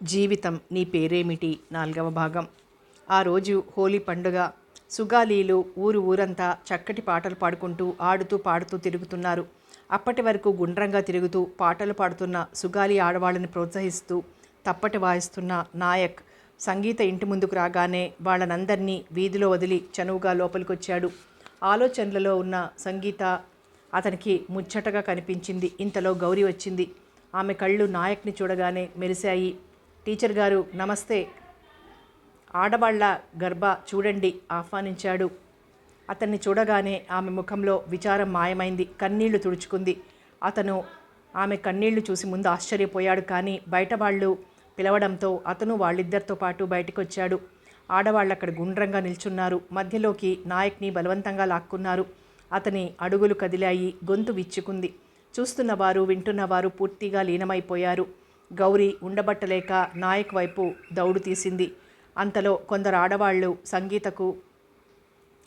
జీవితం నీ పేరేమిటి 4వ భాగం. ఆ రోజు హోలీ పండుగ. సుగాలీలు ఊరంతా చక్కటి పాటలు పాడుకుంటూ ఆడుతూ పాడుతూ తిరుగుతున్నారు. అప్పటి వరకు గుండ్రంగా తిరుగుతూ పాటలు పాడుతున్న సుగాలి ఆడవాళ్ళని ప్రోత్సహిస్తూ తప్పటి వాయిస్తున్న నాయక్ సంగీత ఇంటి ముందుకు రాగానే వాళ్ళనందరినీ వీధిలో వదిలి చనువుగా లోపలికొచ్చాడు. ఆలోచనలలో ఉన్న సంగీత అతనికి ముచ్చటగా కనిపించింది. ఇంతలో గౌరీ వచ్చింది. ఆమె కళ్ళు నాయక్ని చూడగానే మెరిశాయి. టీచర్ గారు నమస్తే. ఆడవాళ్ల గర్భ చూడండి ఆహ్వానించాడు. అతన్ని చూడగానే ఆమె ముఖంలో విచారం మాయమైంది. కన్నీళ్లు తుడుచుకుంది. అతను ఆమె కన్నీళ్లు చూసి ముందు ఆశ్చర్యపోయాడు. కానీ బయట వాళ్ళు పిలవడంతో అతను వాళ్ళిద్దరితో పాటు బయటకొచ్చాడు. ఆడవాళ్ళు అక్కడ గుండ్రంగా నిల్చున్నారు. మధ్యలోకి నాయక్ని బలవంతంగా లాక్కున్నారు. అతని అడుగులు కదిలాయి. గొంతు విచ్చుకుంది. చూస్తున్నవారు వింటున్నవారు పూర్తిగా లీనమైపోయారు. గౌరీ ఉండబట్టలేక నాయక్ వైపు దౌడు తీసింది. అంతలో కొందరు ఆడవాళ్లు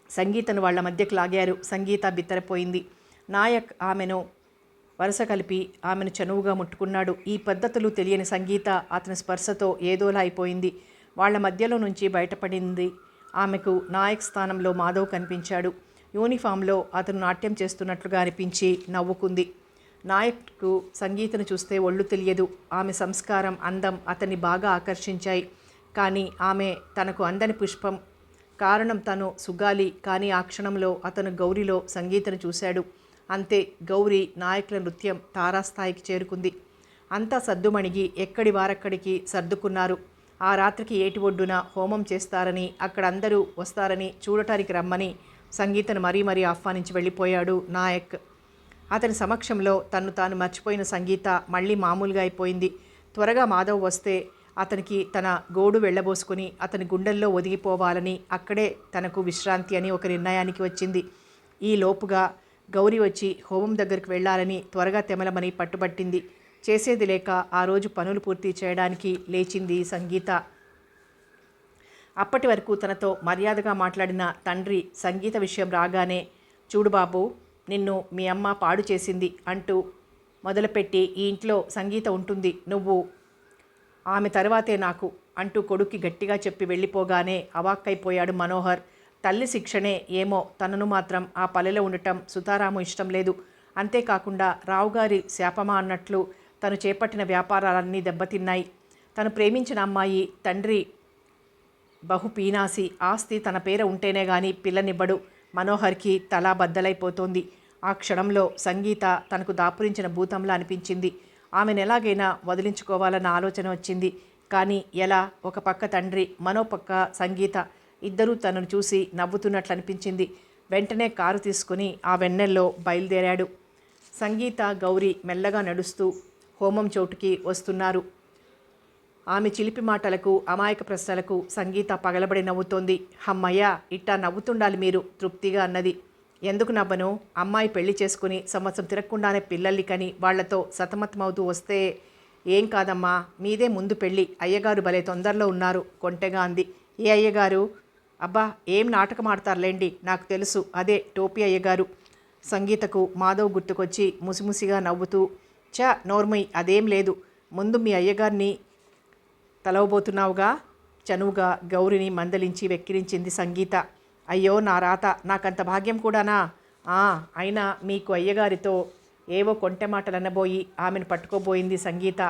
సంగీతను వాళ్ల మధ్యకు లాగారు. సంగీత బిత్తరపోయింది. నాయక్ ఆమెను వరుస కలిపి ఆమెను చనువుగా ముట్టుకున్నాడు. ఈ పద్ధతులు తెలియని సంగీత అతని స్పర్శతో ఏదోలా అయిపోయింది. వాళ్ల మధ్యలో నుంచి బయటపడింది. ఆమెకు నాయక్ స్థానంలో మాధవ్ కనిపించాడు. యూనిఫామ్లో అతను నాట్యం చేస్తున్నట్లుగా అనిపించి నవ్వుకుంది. నాయక్కు సంగీతను చూస్తే ఒళ్ళు తెలియదు. ఆమె సంస్కారం, అందం అతన్ని బాగా ఆకర్షించాయి. కానీ ఆమె తనకు అందని పుష్పం. కారణం తను సుగాలి. కానీ ఆ క్షణంలో అతను గౌరీలో సంగీతను చూశాడు. అంతే. గౌరీ నాయకుల నృత్యం తారాస్థాయికి చేరుకుంది. అంతా సద్దుమణిగి ఎక్కడి వారక్కడికి సర్దుకున్నారు. ఆ రాత్రికి ఏటి ఒడ్డున హోమం చేస్తారని, అక్కడ అందరూ వస్తారని చూడటానికి రమ్మని సంగీతను మరీ ఆహ్వానించి వెళ్ళిపోయాడు నాయక్. అతని సమక్షంలో తన్ను తాను మర్చిపోయిన సంగీత మళ్ళీ మామూలుగా అయిపోయింది. త్వరగా మాధవ్ వస్తే అతనికి తన గోడు వెళ్ళబోసుకుని అతని గుండెల్లో ఒదిగిపోవాలని, అక్కడే తనకు విశ్రాంతి అని ఒక నిర్ణయానికి వచ్చింది. ఈ లోపుగా గౌరీ వచ్చి హోమం దగ్గరికి వెళ్ళాలని త్వరగా తెమలమని పట్టుబట్టింది. చేసేది లేక ఆ రోజు పనులు పూర్తి చేయడానికి లేచింది సంగీత. అప్పటి వరకు తనతో మర్యాదగా మాట్లాడిన తండ్రి సంగీత విషయం రాగానే, చూడు బాబు, నిన్ను మీ అమ్మ పాడు చేసింది అంటూ మొదలుపెట్టి, ఈ ఇంట్లో సంగీత ఉంటుంది, నువ్వు ఆమె తర్వాతే నాకు అంటూ కొడుక్కి గట్టిగా చెప్పి వెళ్ళిపోగానే అవాక్కైపోయాడు మనోహర్. తల్లి శిక్షణే ఏమో తనను మాత్రం ఆ పల్లెలో ఉండటం సుతారాము ఇష్టం లేదు. అంతేకాకుండా రావుగారి శాపమా అన్నట్లు తను చేపట్టిన వ్యాపారాలన్నీ దెబ్బతిన్నాయి. తను ప్రేమించిన అమ్మాయి తండ్రి బహుపీనాసి. ఆస్తి తన పేర ఉంటేనే గాని పిల్లనివ్వడు. మనోహర్కి తలా బద్దలైపోతోంది. ఆ క్షణంలో సంగీత తనకు దాపురించిన భూతంలా అనిపించింది. ఆమెను ఎలాగైనా వదిలించుకోవాలన్న ఆలోచన వచ్చింది. కానీ ఎలా? ఒక పక్క తండ్రి, మరో పక్క సంగీత. ఇద్దరూ తనను చూసి నవ్వుతున్నట్లు అనిపించింది. వెంటనే కారు తీసుకుని ఆ వెన్నెల్లో బయలుదేరాడు. సంగీత, గౌరీ మెల్లగా నడుస్తూ హోమం చోటుకి వస్తున్నారు. ఆమె చిలిపి మాటలకు, అమాయక ప్రశ్నలకు సంగీత పగలబడి నవ్వుతోంది. హమ్మయ్య, ఇట్టా నవ్వుతుండాలి మీరు, తృప్తిగా అన్నది. ఎందుకు నవ్వను? అమ్మాయి పెళ్లి చేసుకుని సంవత్సరం తిరగకుండానే పిల్లల్ని కని వాళ్లతో సతమతమవుతూ వస్తే ఏం కాదమ్మా, మీదే ముందు పెళ్ళి. అయ్యగారు భలే తొందరలో ఉన్నారు కొంటెగా అంది. ఏ అయ్యగారు? అబ్బా, ఏం నాటకం ఆడతారులేండి, నాకు తెలుసు, అదే టోపీ అయ్యగారు. సంగీతకు మాధవ్ గుర్తుకొచ్చి ముసిముసిగా నవ్వుతూ, నోర్మయ్, అదేం లేదు, ముందు మీ అయ్యగారిని తలవబోతున్నావుగా చనువుగా గౌరిని మందలించి వెక్కిరించింది సంగీత. అయ్యో నా రాత, నాకంత భాగ్యం కూడానా? అయినా మీకు అయ్యగారితో ఏవో కొంటె మాటలు అనబోయి ఆమెను పట్టుకోబోయింది సంగీత.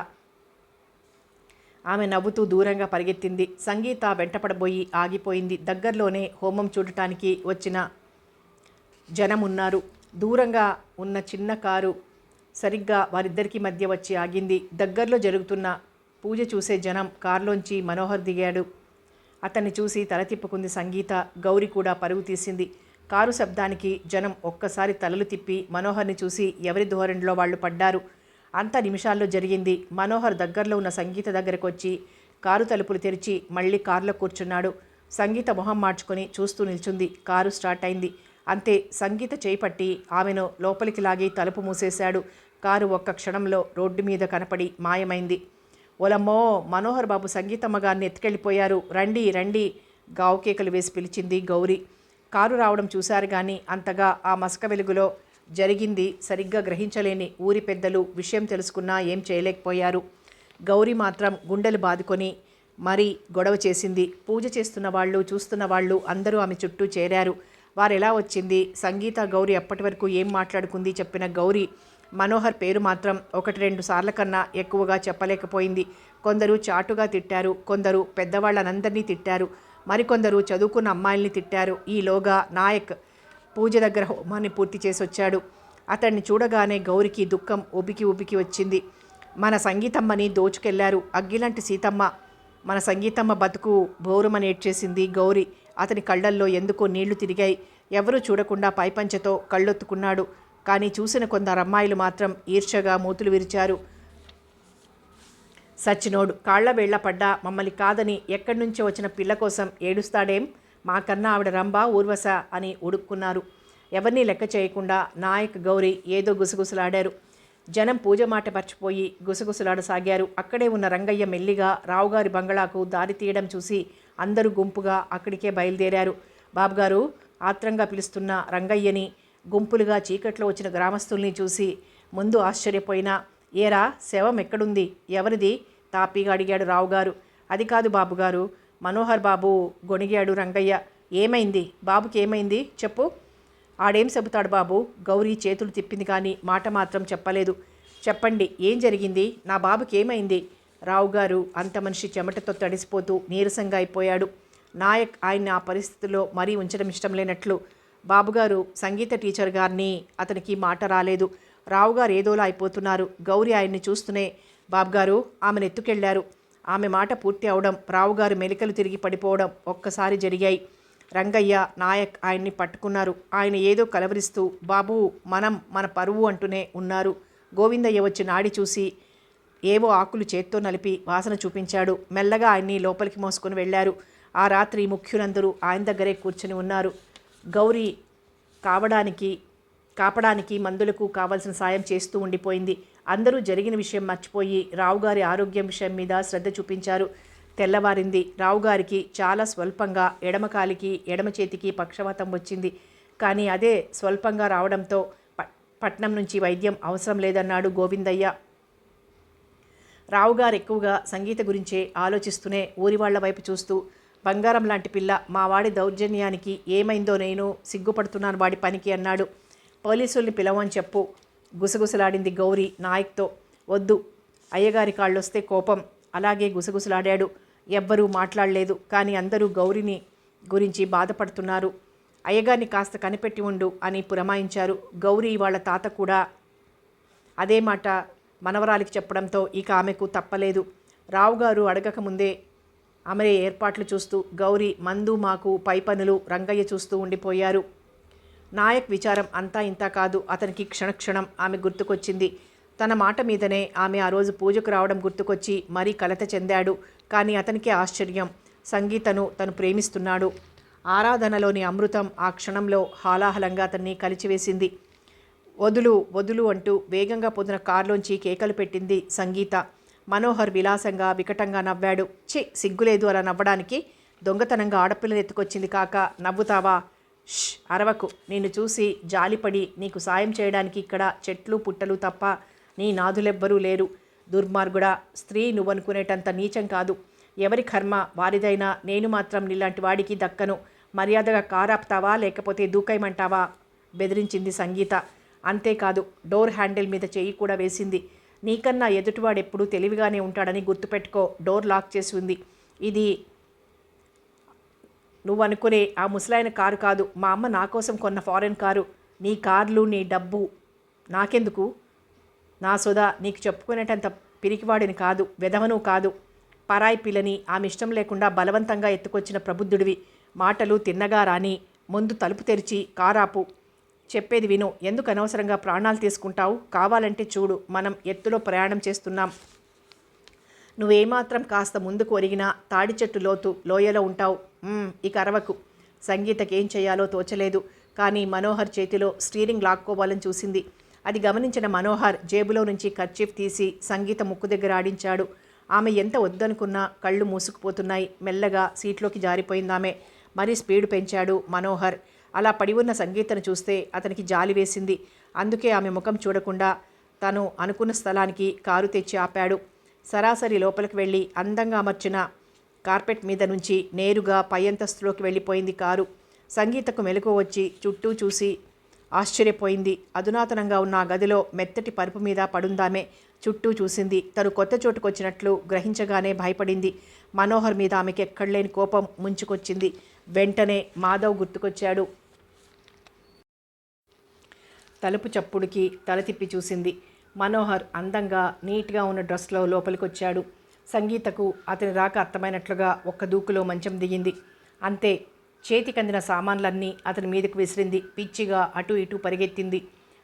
ఆమె నవ్వుతూ దూరంగా పరిగెత్తింది. సంగీత వెంటపడబోయి ఆగిపోయింది. దగ్గరలోనే హోమం చూడటానికి వచ్చిన జనం ఉన్నారు. దూరంగా ఉన్న చిన్న కారు సరిగ్గా వారిద్దరికీ మధ్య వచ్చి ఆగింది. దగ్గరలో జరుగుతున్న పూజ చూసే జనం. కారులోంచి మనోహర్ దిగాడు. అతన్ని చూసి తల తిప్పుకుంది సంగీత. గౌరీ కూడా పరుగు తీసింది. కారు శబ్దానికి జనం ఒక్కసారి తలలు తిప్పి మనోహర్ని చూసి ఎవరి ధోరణిలో వాళ్ళు పడ్డారు. అంత నిమిషాల్లో జరిగింది. మనోహర్ దగ్గరలో ఉన్న సంగీత దగ్గరకు వచ్చి కారు తలుపులు తెరిచి మళ్ళీ కారులో కూర్చున్నాడు. సంగీత మొహం మార్చుకొని చూస్తూ నిల్చుంది. కారు స్టార్ట్ అయింది. అంతే. సంగీత చేయి పట్టి ఆమెను లోపలికి లాగి తలుపు మూసేశాడు. కారు ఒక్క క్షణంలో రోడ్డు మీద కనపడి మాయమైంది. ఓలమ్మో, మనోహర్ బాబు సంగీతమ్మ గారిని ఎత్తుకెళ్ళిపోయారు, రండి రండి, గావుకేకలు వేసి పిలిచింది గౌరీ. కారు రావడం చూశారు కానీ అంతగా ఆ మసక వెలుగులో జరిగింది సరిగ్గా గ్రహించలేని ఊరి పెద్దలు విషయం తెలుసుకున్నా ఏం చేయలేకపోయారు. గౌరీ మాత్రం గుండెలు బాదుకొని మరీ గొడవ చేసింది. పూజ చేస్తున్న వాళ్ళు, చూస్తున్న వాళ్ళు అందరూ ఆమె చుట్టూ చేరారు. వారెలా వచ్చింది, సంగీత గౌరీ అప్పటి వరకు ఏం మాట్లాడుకుంది చెప్పిన గౌరీ మనోహర్ పేరు మాత్రం 1-2 సార్ల కన్నా ఎక్కువగా చెప్పలేకపోయింది. కొందరు చాటుగా తిట్టారు, కొందరు పెద్దవాళ్ళనందరినీ తిట్టారు, మరికొందరు చదువుకున్న అమ్మాయిల్ని తిట్టారు. ఈలోగా నాయక్ పూజ దగ్గర హోమాన్ని పూర్తి చేసి వచ్చాడు. అతన్ని చూడగానే గౌరికి దుఃఖం ఉబికి ఉబికి వచ్చింది. మన సంగీతమ్మని దోచుకెళ్లారు, అగ్గిలాంటి సీతమ్మ, మన సంగీతమ్మ బతుకు బోరుమని ఏడ్చేసింది గౌరీ. అతని కళ్ళల్లో ఎందుకో నీళ్లు తిరిగాయి. ఎవరూ చూడకుండా పైపంచతో కళ్ళొత్తుకున్నాడు. కానీ చూసిన కొందరు అమ్మాయిలు మాత్రం ఈర్ష్యగా మూతులు విరిచారు. సచ్చినోడు, కాళ్ల వేళ్ల పడ్డా మమ్మల్ని కాదని ఎక్కడి నుంచో వచ్చిన పిల్ల కోసం ఏడుస్తాడేం, మాకన్నా ఆవిడ రంభ ఊర్వశ అని ఉడుక్కున్నారు. ఎవరినీ లెక్క చేయకుండా నాయక్ గౌరీ ఏదో గుసగుసలాడారు. జనం పూజ మాట మర్చిపోయి గుసగుసలాడసాగారు. అక్కడే ఉన్న రంగయ్య మెల్లిగా రావుగారి బంగళాకు దారి తీయడం చూసి అందరూ గుంపుగా అక్కడికే బయలుదేరారు. బాబుగారు, ఆత్రంగా పిలుస్తున్న రంగయ్యని, గుంపులుగా చీకట్లో వచ్చిన గ్రామస్తుల్ని చూసి ముందు ఆశ్చర్యపోయినా, ఏరా శవం ఎక్కడుంది, ఎవరిది తాపీగా అడిగాడు రావుగారు. అది కాదు బాబుగారు, మనోహర్ బాబు గొణిగాడు రంగయ్య. ఏమైంది బాబుకి, ఏమైంది చెప్పు. ఆడేం చెబుతాడు బాబు, గౌరీ చేతులు తిప్పింది కానీ మాట మాత్రం చెప్పలేదు. చెప్పండి, ఏం జరిగింది, నా బాబుకి ఏమైంది. రావుగారు అంత మనిషి చెమటతో తడిసిపోతూ నీరసంగా అయిపోయాడు. నాయక్ ఆయన్ని ఆ పరిస్థితిలో మరీ ఉంచడం ఇష్టం లేనట్లు, బాబుగారు సంగీత టీచర్ గారిని, అతనికి మాట రాలేదు. రావుగారు ఏదోలా అయిపోతున్నారు. గౌరీ ఆయన్ని చూస్తూనే, బాబుగారు ఆమెను ఎత్తుకెళ్లారు. ఆమె మాట పూర్తి అవడం, రావుగారు మెలికలు తిరిగి పడిపోవడం ఒక్కసారి జరిగాయి. రంగయ్య, నాయక్ ఆయన్ని పట్టుకున్నారు. ఆయన ఏదో కలవరిస్తూ, బాబు మన పరువు అంటూనే ఉన్నారు. గోవిందయ్య వచ్చి నాడి చూసి ఏవో ఆకులు చేత్తో నలిపి వాసన చూపించాడు. మెల్లగా ఆయన్ని లోపలికి మోసుకొని వెళ్లారు. ఆ రాత్రి ముఖ్యులందరూ ఆయన దగ్గరే కూర్చుని ఉన్నారు. గౌరీ కాపడానికి మందులకు కావలసిన సాయం చేస్తూ ఉండిపోయింది. అందరూ జరిగిన విషయం మర్చిపోయి రావుగారి ఆరోగ్యం విషయం మీద శ్రద్ధ చూపించారు. తెల్లవారింది. రావుగారికి చాలా స్వల్పంగా ఎడమ కాలికి, ఎడమ చేతికి పక్షవాతం వచ్చింది. కానీ అదే స్వల్పంగా రావడంతో పట్నం నుంచి వైద్యం అవసరం లేదన్నాడు గోవిందయ్య. రావుగారు ఎక్కువగా సంగీత గురించే ఆలోచిస్తూనే ఊరివాళ్ల వైపు చూస్తూ, బంగారం లాంటి పిల్ల, మా వాడి దౌర్జన్యానికి ఏమైందో నేను సిగ్గుపడుతున్నాను వాడి పనికి అన్నాడు. పోలీసుల్ని పిలవని చెప్పు, గుసగుసలాడింది గౌరీ నాయక్తో. వద్దు, అయ్యగారి కాళ్ళొస్తే కోపం. అలాగే గుసగుసలాడాడు. ఎవ్వరూ మాట్లాడలేదు. కానీ అందరూ గౌరీని గురించి బాధపడుతున్నారు. అయ్యగారిని కాస్త కనిపెట్టి ఉండు అని పురమాయించారు. గౌరీ వాళ్ళ తాత కూడా అదే మాట మనవరాలికి చెప్పడంతో ఇక ఆమెకు తప్పలేదు. రావుగారు అడగకముందే అమరే ఏర్పాట్లు చూస్తూ, గౌరీ మందు మాకు పై పనులు రంగయ్య చూస్తూ ఉండిపోయారు. నాయక్ విచారం అంతా ఇంతా కాదు. అతనికి క్షణక్షణం ఆమె గుర్తుకొచ్చింది. తన మాట మీదనే ఆమె ఆ రోజు పూజకు రావడం గుర్తుకొచ్చి మరీ కలత చెందాడు. కానీ అతనికే ఆశ్చర్యం, సంగీతను తను ప్రేమిస్తున్నాడు. ఆరాధనలోని అమృతం ఆ క్షణంలో హాలాహలంగా అతన్ని కలిచివేసింది. వదులు వదులు అంటూ వేగంగా పొందిన కారులోంచి కేకలు పెట్టింది సంగీత. మనోహర్ విలాసంగా వికటంగా నవ్వాడు. సిగ్గులేదు అలా నవ్వడానికి, దొంగతనంగా ఆడపిల్లని ఎత్తుకొచ్చింది కాక నవ్వుతావా. అరవకు, నిన్ను చూసి జాలిపడి నీకు సాయం చేయడానికి ఇక్కడ చెట్లు పుట్టలు తప్ప నీ నాదులెవ్వరూ లేరు. దుర్మార్గుడా, స్త్రీ నువ్వనుకునేటంత నీచం కాదు. ఎవరి కర్మ వారిదైనా నేను మాత్రం నీలాంటి వాడికి దక్కను. మర్యాదగా కారాపుతావా లేకపోతే దూకైమంటావా బెదిరించింది సంగీత. అంతేకాదు, డోర్ హ్యాండిల్ మీద చెయ్యి కూడా వేసింది. నీకన్నా ఎదుటివాడెప్పుడూ తెలివిగానే ఉంటాడని గుర్తుపెట్టుకో. డోర్ లాక్ చేసి ఉంది. ఇది నువ్వనుకునే ఆ ముసలాయన కారు కాదు, మా అమ్మ నా కోసం కొన్న ఫారెన్ కారు. నీ కార్లు, నీ డబ్బు నాకెందుకు? నా సోదా నీకు చెప్పుకునేటంత పిరికివాడిని కాదు, వెధవను కాదు. పరాయి పిల్లని ఆమె ఇష్టం లేకుండా బలవంతంగా ఎత్తుకొచ్చిన ప్రబుద్ధుడివి. మాటలు తిన్నగా రాని, ముందు తలుపు తెరిచి కారాపు. చెప్పేది విను. ఎందుకు అనవసరంగా ప్రాణాలు తీసుకుంటావు? కావాలంటే చూడు, మనం ఎత్తులో ప్రయాణం చేస్తున్నాం. నువ్వేమాత్రం కాస్త ముందుకు ఒరిగినా తాడి చెట్టు లోయలో ఉంటావు. ఇక అరవకు. సంగీతకేం చేయాలో తోచలేదు. కానీ మనోహర్ చేతిలో స్టీరింగ్ లాక్కోవాలని చూసింది. అది గమనించిన మనోహర్ జేబులో నుంచి కర్చీఫ్ తీసి సంగీత ముక్కు దగ్గర ఆడించాడు. ఆమె ఎంత వద్దనుకున్నా కళ్ళు మూసుకుపోతున్నాయి. మెల్లగా సీట్లోకి జారిపోయిందామె. మరీ స్పీడ్ పెంచాడు మనోహర్. అలా పడి ఉన్న సంగీతను చూస్తే అతనికి జాలి వేసింది. అందుకే ఆమె ముఖం చూడకుండా తను అనుకున్న స్థలానికి కారు తెచ్చి ఆపాడు. సరాసరి లోపలికి వెళ్ళి అందంగా అమర్చిన కార్పెట్ మీద నుంచి నేరుగా పై అంతస్తులోకి వెళ్ళిపోయింది కారు. సంగీతకు మెలకువ వచ్చి చుట్టూ చూసి ఆశ్చర్యపోయింది. అధునాతనంగా ఉన్న ఆ గదిలో మెత్తటి పరుపు మీద పడుందామే. చుట్టూ చూసింది. తను కొత్త చోటుకొచ్చినట్లు గ్రహించగానే భయపడింది. మనోహర్ మీద ఆమెకి ఎక్కడలేని కోపం ముంచుకొచ్చింది. వెంటనే మాధవ్ గుర్తుకొచ్చాడు. తలుపు చప్పుడుకి తల తిప్పి చూసింది. మనోహర్ అందంగా నీట్గా ఉన్న డ్రెస్లో లోపలికొచ్చాడు. సంగీతకు అతని రాక అర్థమైనట్లుగా ఒక్క దూకులో మంచం దిగింది. అంతే. చేతికందిన సామాన్లన్నీ అతని మీదకు విసిరింది. పిచ్చిగా అటు ఇటు పరిగెత్తింది.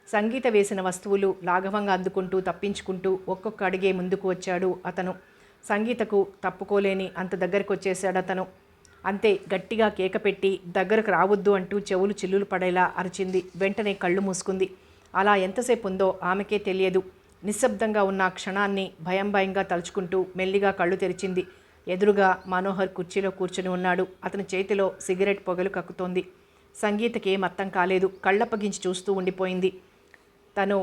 సంగీత వేసిన వస్తువులు లాఘవంగా అందుకుంటూ తప్పించుకుంటూ ఒక్కొక్క అడిగే ముందుకు వచ్చాడు అతను. సంగీతకు తప్పుకోలేని అంత దగ్గరకు వచ్చేశాడు అతను. అంతే. గట్టిగా కేక పెట్టి దగ్గరకు రావద్దు అంటూ చెవులు చిల్లులు పడేలా అరిచింది. వెంటనే కళ్ళు మూసుకుంది. అలా ఎంతసేపు ఉందో ఆమెకే తెలియదు. నిశ్శబ్దంగా ఉన్న క్షణాన్ని భయంగా తలుచుకుంటూ మెల్లిగా కళ్ళు తెరిచింది. ఎదురుగా మనోహర్ కుర్చీలో కూర్చుని ఉన్నాడు. అతని చేతిలో సిగరెట్ పొగలు కక్కుతోంది. సంగీతకేం అర్థం కాలేదు. కళ్ళప్పగించి చూస్తూ ఉండిపోయింది. తను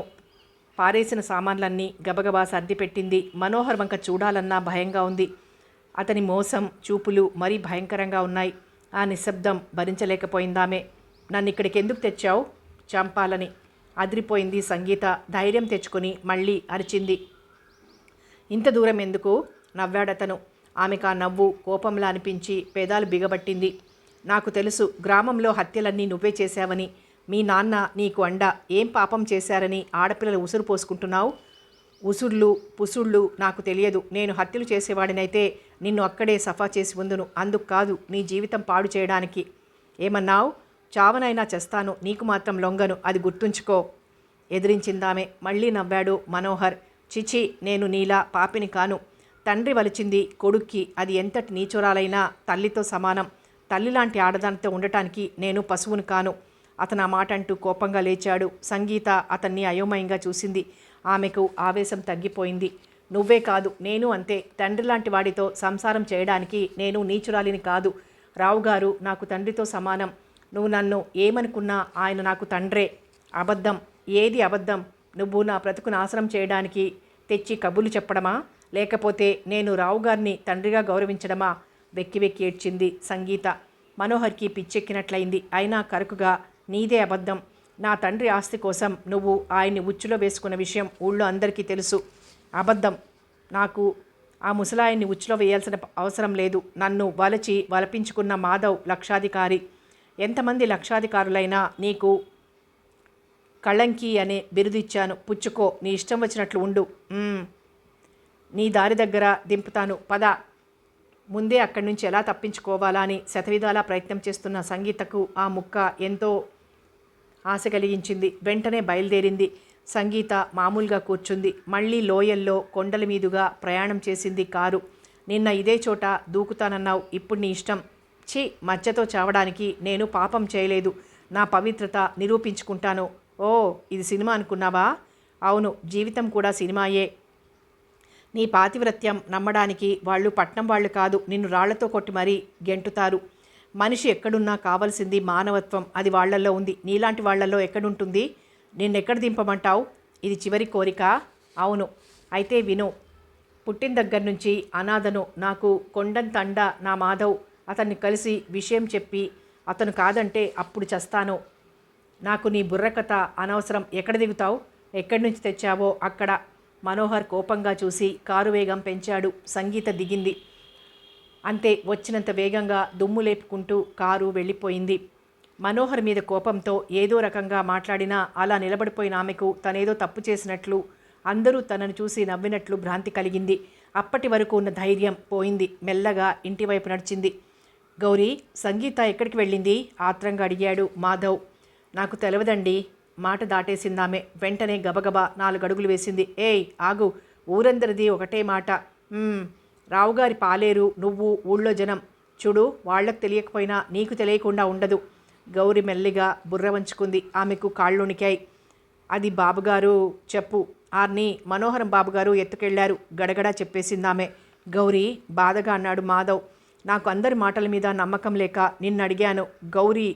పారేసిన సామాన్లన్నీ గబగబా సర్దిపెట్టింది. మనోహర్ వంక చూడాలన్నా భయంగా ఉంది. అతని మోసం చూపులు మరీ భయంకరంగా ఉన్నాయి. ఆ నిశ్శబ్దం భరించలేకపోయిందామె. నన్ను ఇక్కడికి ఎందుకు తెచ్చావు? చంపాలని. అదిరిపోయింది సంగీత. ధైర్యం తెచ్చుకొని మళ్ళీ అరిచింది. ఇంత దూరం ఎందుకు? నవ్వాడతను. ఆమెకు ఆ నవ్వు కోపంలా అనిపించి పెదాలు బిగబట్టింది. నాకు తెలుసు, గ్రామంలో హత్యలన్నీ నువ్వే చేశావని. మీ నాన్న నీకు అండ. ఏం పాపం చేశారని ఆడపిల్లలు ఉసురు పోసుకుంటున్నావు? ఉసుళ్ళు పుసుళ్ళు నాకు తెలియదు. నేను హత్యలు చేసేవాడినైతే నిన్ను అక్కడే సఫా చేసి ఉందును. అందుకు కాదు, నీ జీవితం పాడు చేయడానికి. ఏమన్నావు? చావనైనా చేస్తాను, నీకు మాత్రం లొంగను, అది గుర్తుంచుకో. ఎదిరించిందామె. మళ్ళీ నవ్వాడు మనోహర్. చిచి, నేను నీలా పాపిని కాను. తండ్రి వలిచింది కొడుక్కి, అది ఎంతటి నీచురాలైనా తల్లితో సమానం. తల్లిలాంటి ఆడదానితో ఉండటానికి నేను పశువును కాను. అతను ఆ మాట అంటూ కోపంగా లేచాడు. సంగీత అతన్ని అయోమయంగా చూసింది. ఆమెకు ఆవేశం తగ్గిపోయింది. నువ్వే కాదు, నేను అంతే. తండ్రి లాంటి వాడితో సంసారం చేయడానికి నేను నీచురాలిని కాదు. రావుగారు నాకు తండ్రితో సమానం. నువ్వు నన్ను ఏమనుకున్నా ఆయన నాకు తండ్రే. అబద్ధం. ఏది అబద్ధం? నువ్వు నా బ్రతుకు నాశనం చేయడానికి తెచ్చి కబుర్లు చెప్పడమా? లేకపోతే నేను రావుగారిని తండ్రిగా గౌరవించడమా? వెక్కి వెక్కి ఏడ్చింది సంగీత. మనోహర్కి పిచ్చెక్కినట్లయింది. అయినా కరుకుగా, నీదే అబద్ధం. నా తండ్రి ఆస్తి కోసం నువ్వు ఆయన్ని ఉచ్చులో వేసుకున్న విషయం ఊళ్ళో అందరికీ తెలుసు. అబద్ధం. నాకు ఆ ముసలాయన్ని ఉచ్చులో వేయాల్సిన అవసరం లేదు. నన్ను వలపించుకున్న మాధవ్ లక్షాధికారి. ఎంతమంది లక్షాధికారులైనా నీకు కళంకి అనే బిరుదు ఇచ్చాను. పుచ్చుకో. నీ ఇష్టం వచ్చినట్లు ఉండు. నీ దారి దగ్గర దింపుతాను. పద. ముందే అక్కడి నుంచి ఎలా తప్పించుకోవాలా అని శతవిధాలా ప్రయత్నం చేస్తున్న సంగీతకు ఆ ముక్క ఎంతో ఆశ కలిగించింది. వెంటనే బయలుదేరింది. సంగీత మామూలుగా కూర్చుంది. మళ్ళీ లోయల్లో కొండల మీదుగా ప్రయాణం చేసింది కారు. నిన్న ఇదే చోట దూకుతానన్నావు. ఇప్పుడు నీ ఇష్టం. ఛీ, మధ్యతో చావడానికి నేను పాపం చేయలేదు. నా పవిత్రత నిరూపించుకుంటాను. ఓ, ఇది సినిమా అనుకున్నావా? అవును, జీవితం కూడా సినిమాయే. నీ పాతివ్రత్యం నమ్మడానికి వాళ్ళు పట్నం వాళ్ళు కాదు, నిన్ను రాళ్లతో కొట్టి మరీ గెంటుతారు. మనిషి ఎక్కడున్నా కావలసింది మానవత్వం. అది వాళ్లల్లో ఉంది. నీలాంటి వాళ్లలో ఎక్కడుంటుంది? నిన్నెక్కడ దింపమంటావు? ఇది చివరి కోరిక? అవును. అయితే విను. పుట్టిన దగ్గర నుంచి అనాథను. నాకు కొండంత అండ నా మాధవ్. అతన్ని కలిసి విషయం చెప్పి అతను కాదంటే అప్పుడు చస్తాను. నాకు నీ బుర్రకథ అనవసరం. ఎక్కడ దిగుతావు? ఎక్కడి నుంచి తెచ్చావో అక్కడ. మనోహర్ కోపంగా చూసి కారు వేగం పెంచాడు. సంగీత దిగింది. అంతే. వచ్చినంత వేగంగా దుమ్ము లేపుకుంటూ కారు వెళ్ళిపోయింది. మనోహర్ మీద కోపంతో ఏదో రకంగా మాట్లాడినా అలా నిలబడిపోయిన ఆమెకు తనేదో తప్పు చేసినట్లు, అందరూ తనను చూసి నవ్వినట్లు భ్రాంతి కలిగింది. అప్పటి వరకు ఉన్న ధైర్యం పోయింది. మెల్లగా ఇంటివైపు నడిచింది. గౌరీ, సంగీత ఎక్కడికి వెళ్ళింది? ఆత్రంగా అడిగాడు మాధవ్. నాకు తెలవదండి. మాట దాటేసిందామె. వెంటనే గబగబా 4 అడుగులు వేసింది. ఏయ్ ఆగు. ఊరందరిది ఒకటే మాట. రావుగారి పాలేరు, నువ్వు, ఊళ్ళో జనం. చూడు, వాళ్లకు తెలియకపోయినా నీకు తెలియకుండా ఉండదు. గౌరి మెల్లిగా బుర్ర వంచుకుంది. ఆమెకు కాళ్ళుణికాయి. అది బాబుగారు చెప్పు. ఆర్ని మనోహరం బాబుగారు ఎత్తుకెళ్లారు. గడగడా చెప్పేసిందామె. గౌరీ, బాధగా అన్నాడు మాధవ్. నాకు అందరి మాటల మీద నమ్మకం లేక నిన్ను అడిగాను. గౌరీ,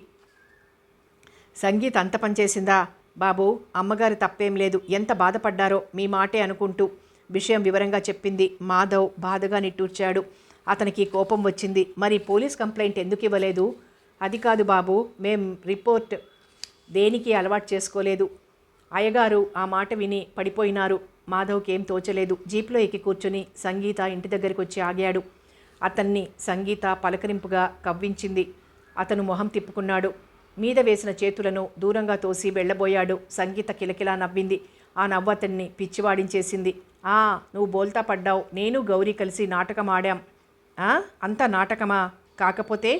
సంగీత అంత పనిచేసిందా? బాబు, అమ్మగారి తప్పేం లేదు. ఎంత బాధపడ్డారో మీ మాటే అనుకుంటూ. విషయం వివరంగా చెప్పింది. మాధవ్ బాధగా నిట్టూర్చాడు. అతనికి కోపం వచ్చింది. మరి పోలీస్ కంప్లైంట్ ఎందుకు ఇవ్వలేదు? అది కాదు బాబు, మేం రిపోర్ట్ దేనికి అలవాటు చేసుకోలేదు. అయ్యగారు ఆ మాట విని పడిపోయినారు. మాధవ్కి ఏం తోచలేదు. జీప్లో ఎక్కి కూర్చుని సంగీత ఇంటి దగ్గరికి వచ్చి ఆగాడు. అతన్ని సంగీత పలకరింపుగా కవ్వించింది. అతను మొహం తిప్పుకున్నాడు. మీద వేసిన చేతులను దూరంగా తోసి వెళ్ళబోయాడు. సంగీత కిలకిలా నవ్వింది. ఆ నవ్వు అతన్ని పిచ్చివాడించేసింది. నువ్వు బోల్తా పడ్డావు. నేను గౌరీ కలిసి నాటకం ఆడాం. అంతా నాటకమా? కాకపోతే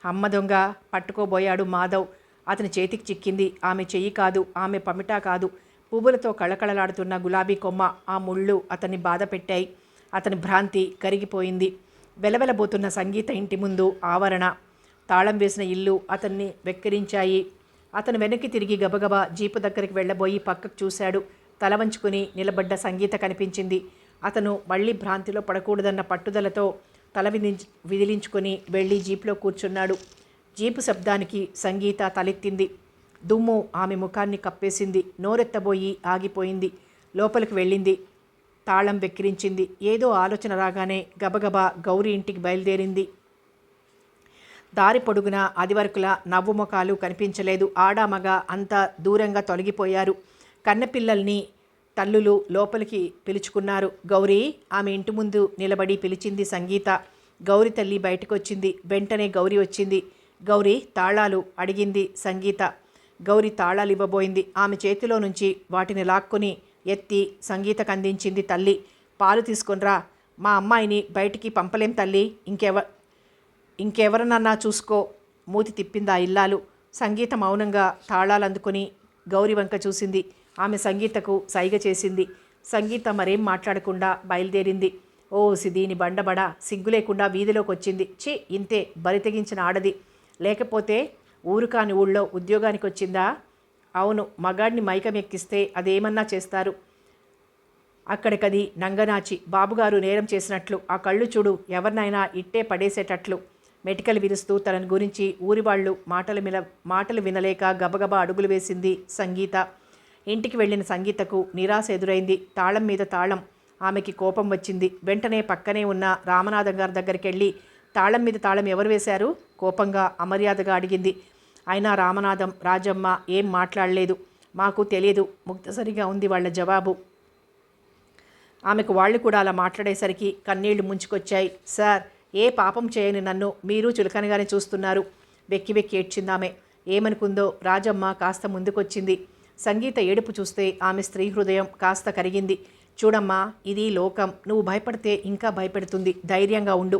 అమ్మ దొంగ పట్టుకోబోయాడు మాధవ్. అతని చేతికి చిక్కింది. ఆమె చెయ్యి కాదు, ఆమె పమిటా కాదు, పువ్వులతో కళకళలాడుతున్న గులాబీ కొమ్మ. ఆ ముళ్ళు అతన్ని బాధ పెట్టాయి. అతని భ్రాంతి కరిగిపోయింది. వెలవెలబోతున్న సంగీత ఇంటి ముందు ఆవరణ, తాళం వేసిన ఇల్లు అతన్ని వెక్కిరించాయి. అతను వెనక్కి తిరిగి గబగబా జీపు దగ్గరికి వెళ్ళబోయి పక్కకు చూశాడు. తల వంచుకుని నిలబడ్డ సంగీత కనిపించింది. అతను మళ్ళీ భ్రాంతిలో పడకూడదన్న పట్టుదలతో తల విదిలించుకొని వెళ్ళి జీపులో కూర్చున్నాడు. జీపు శబ్దానికి సంగీత తలెత్తింది. దుమ్ము ఆమె ముఖాన్ని కప్పేసింది. నోరెత్తబోయి ఆగిపోయింది. లోపలికి వెళ్ళింది. తాళం వెక్కిరించింది. ఏదో ఆలోచన రాగానే గబగబా గౌరీ ఇంటికి బయలుదేరింది. దారి పొడుగున అదివరకులా నవ్వు ముఖాలు కనిపించలేదు. ఆడామగ అంతా దూరంగా తొలగిపోయారు. కన్నపిల్లల్ని తల్లులు లోపలికి పిలుచుకున్నారు. గౌరీ ఆమె ఇంటి ముందు నిలబడి పిలిచింది సంగీత. గౌరీ తల్లి బయటకొచ్చింది. వెంటనే గౌరీ వచ్చింది. గౌరీ తాళాలు అడిగింది సంగీత. గౌరీ తాళాలు ఇవ్వబోయింది. ఆమె చేతిలో నుంచి వాటిని లాక్కొని ఎత్తి సంగీతకు అందించింది తల్లి. పాలు తీసుకొనిరా. మా అమ్మాయిని బయటికి పంపలేం తల్లి. ఇంకెవరనన్నా చూసుకో. మూతి తిప్పింది ఆ ఇల్లాలు. సంగీత మౌనంగా తాళాలు అందుకొని గౌరీ వంక చూసింది. ఆమె సంగీతకు సైగ చేసింది. సంగీత మరేం మాట్లాడకుండా బయలుదేరింది. దీని బండబడ సిగ్గు లేకుండా వీధిలోకి వచ్చింది. ఇంతే బరితెగించిన ఆడది. లేకపోతే ఊరు కాని ఊళ్ళో ఉద్యోగానికి వచ్చిందా? అవును, మగాడిని మైకం ఎక్కిస్తే అదేమన్నా చేస్తారు. అక్కడికది నంగనాచి. బాబుగారు నేరం చేసినట్లు. ఆ కళ్ళు చూడు, ఎవరినైనా ఇట్టే పడేసేటట్లు. మెటికలు విరుస్తూ తనని గురించి ఊరి వాళ్ళు మాటలు వినలేక గబగబా అడుగులు వేసింది సంగీత. ఇంటికి వెళ్ళిన సంగీతకు నిరాశ ఎదురైంది. తాళం మీద తాళం. ఆమెకి కోపం వచ్చింది. వెంటనే పక్కనే ఉన్న రామనాథం గారి దగ్గరికి వెళ్ళి తాళం మీద తాళం ఎవరు వేశారు? కోపంగా అమర్యాదగా అడిగింది. అయినా రామనాథం, రాజమ్మ ఏం మాట్లాడలేదు. మాకు తెలియదు. ముక్తసరిగా ఉంది వాళ్ళ జవాబు. ఆమెకు వాళ్ళు కూడా అలా మాట్లాడేసరికి కన్నీళ్లు ముంచుకొచ్చాయి. సార్, ఏ పాపం చేయని నన్ను మీరు చులకనగానే చూస్తున్నారు. వెక్కి వెక్కి ఏడ్చిందామె. ఏమనుకుందో రాజమ్మ కాస్త ముందుకొచ్చింది. సంగీత ఏడుపు చూస్తే ఆమె స్త్రీ హృదయం కాస్త కరిగింది. చూడమ్మా, ఇది లోకం. నువ్వు భయపడితే ఇంకా భయపెడుతుంది. ధైర్యంగా ఉండు.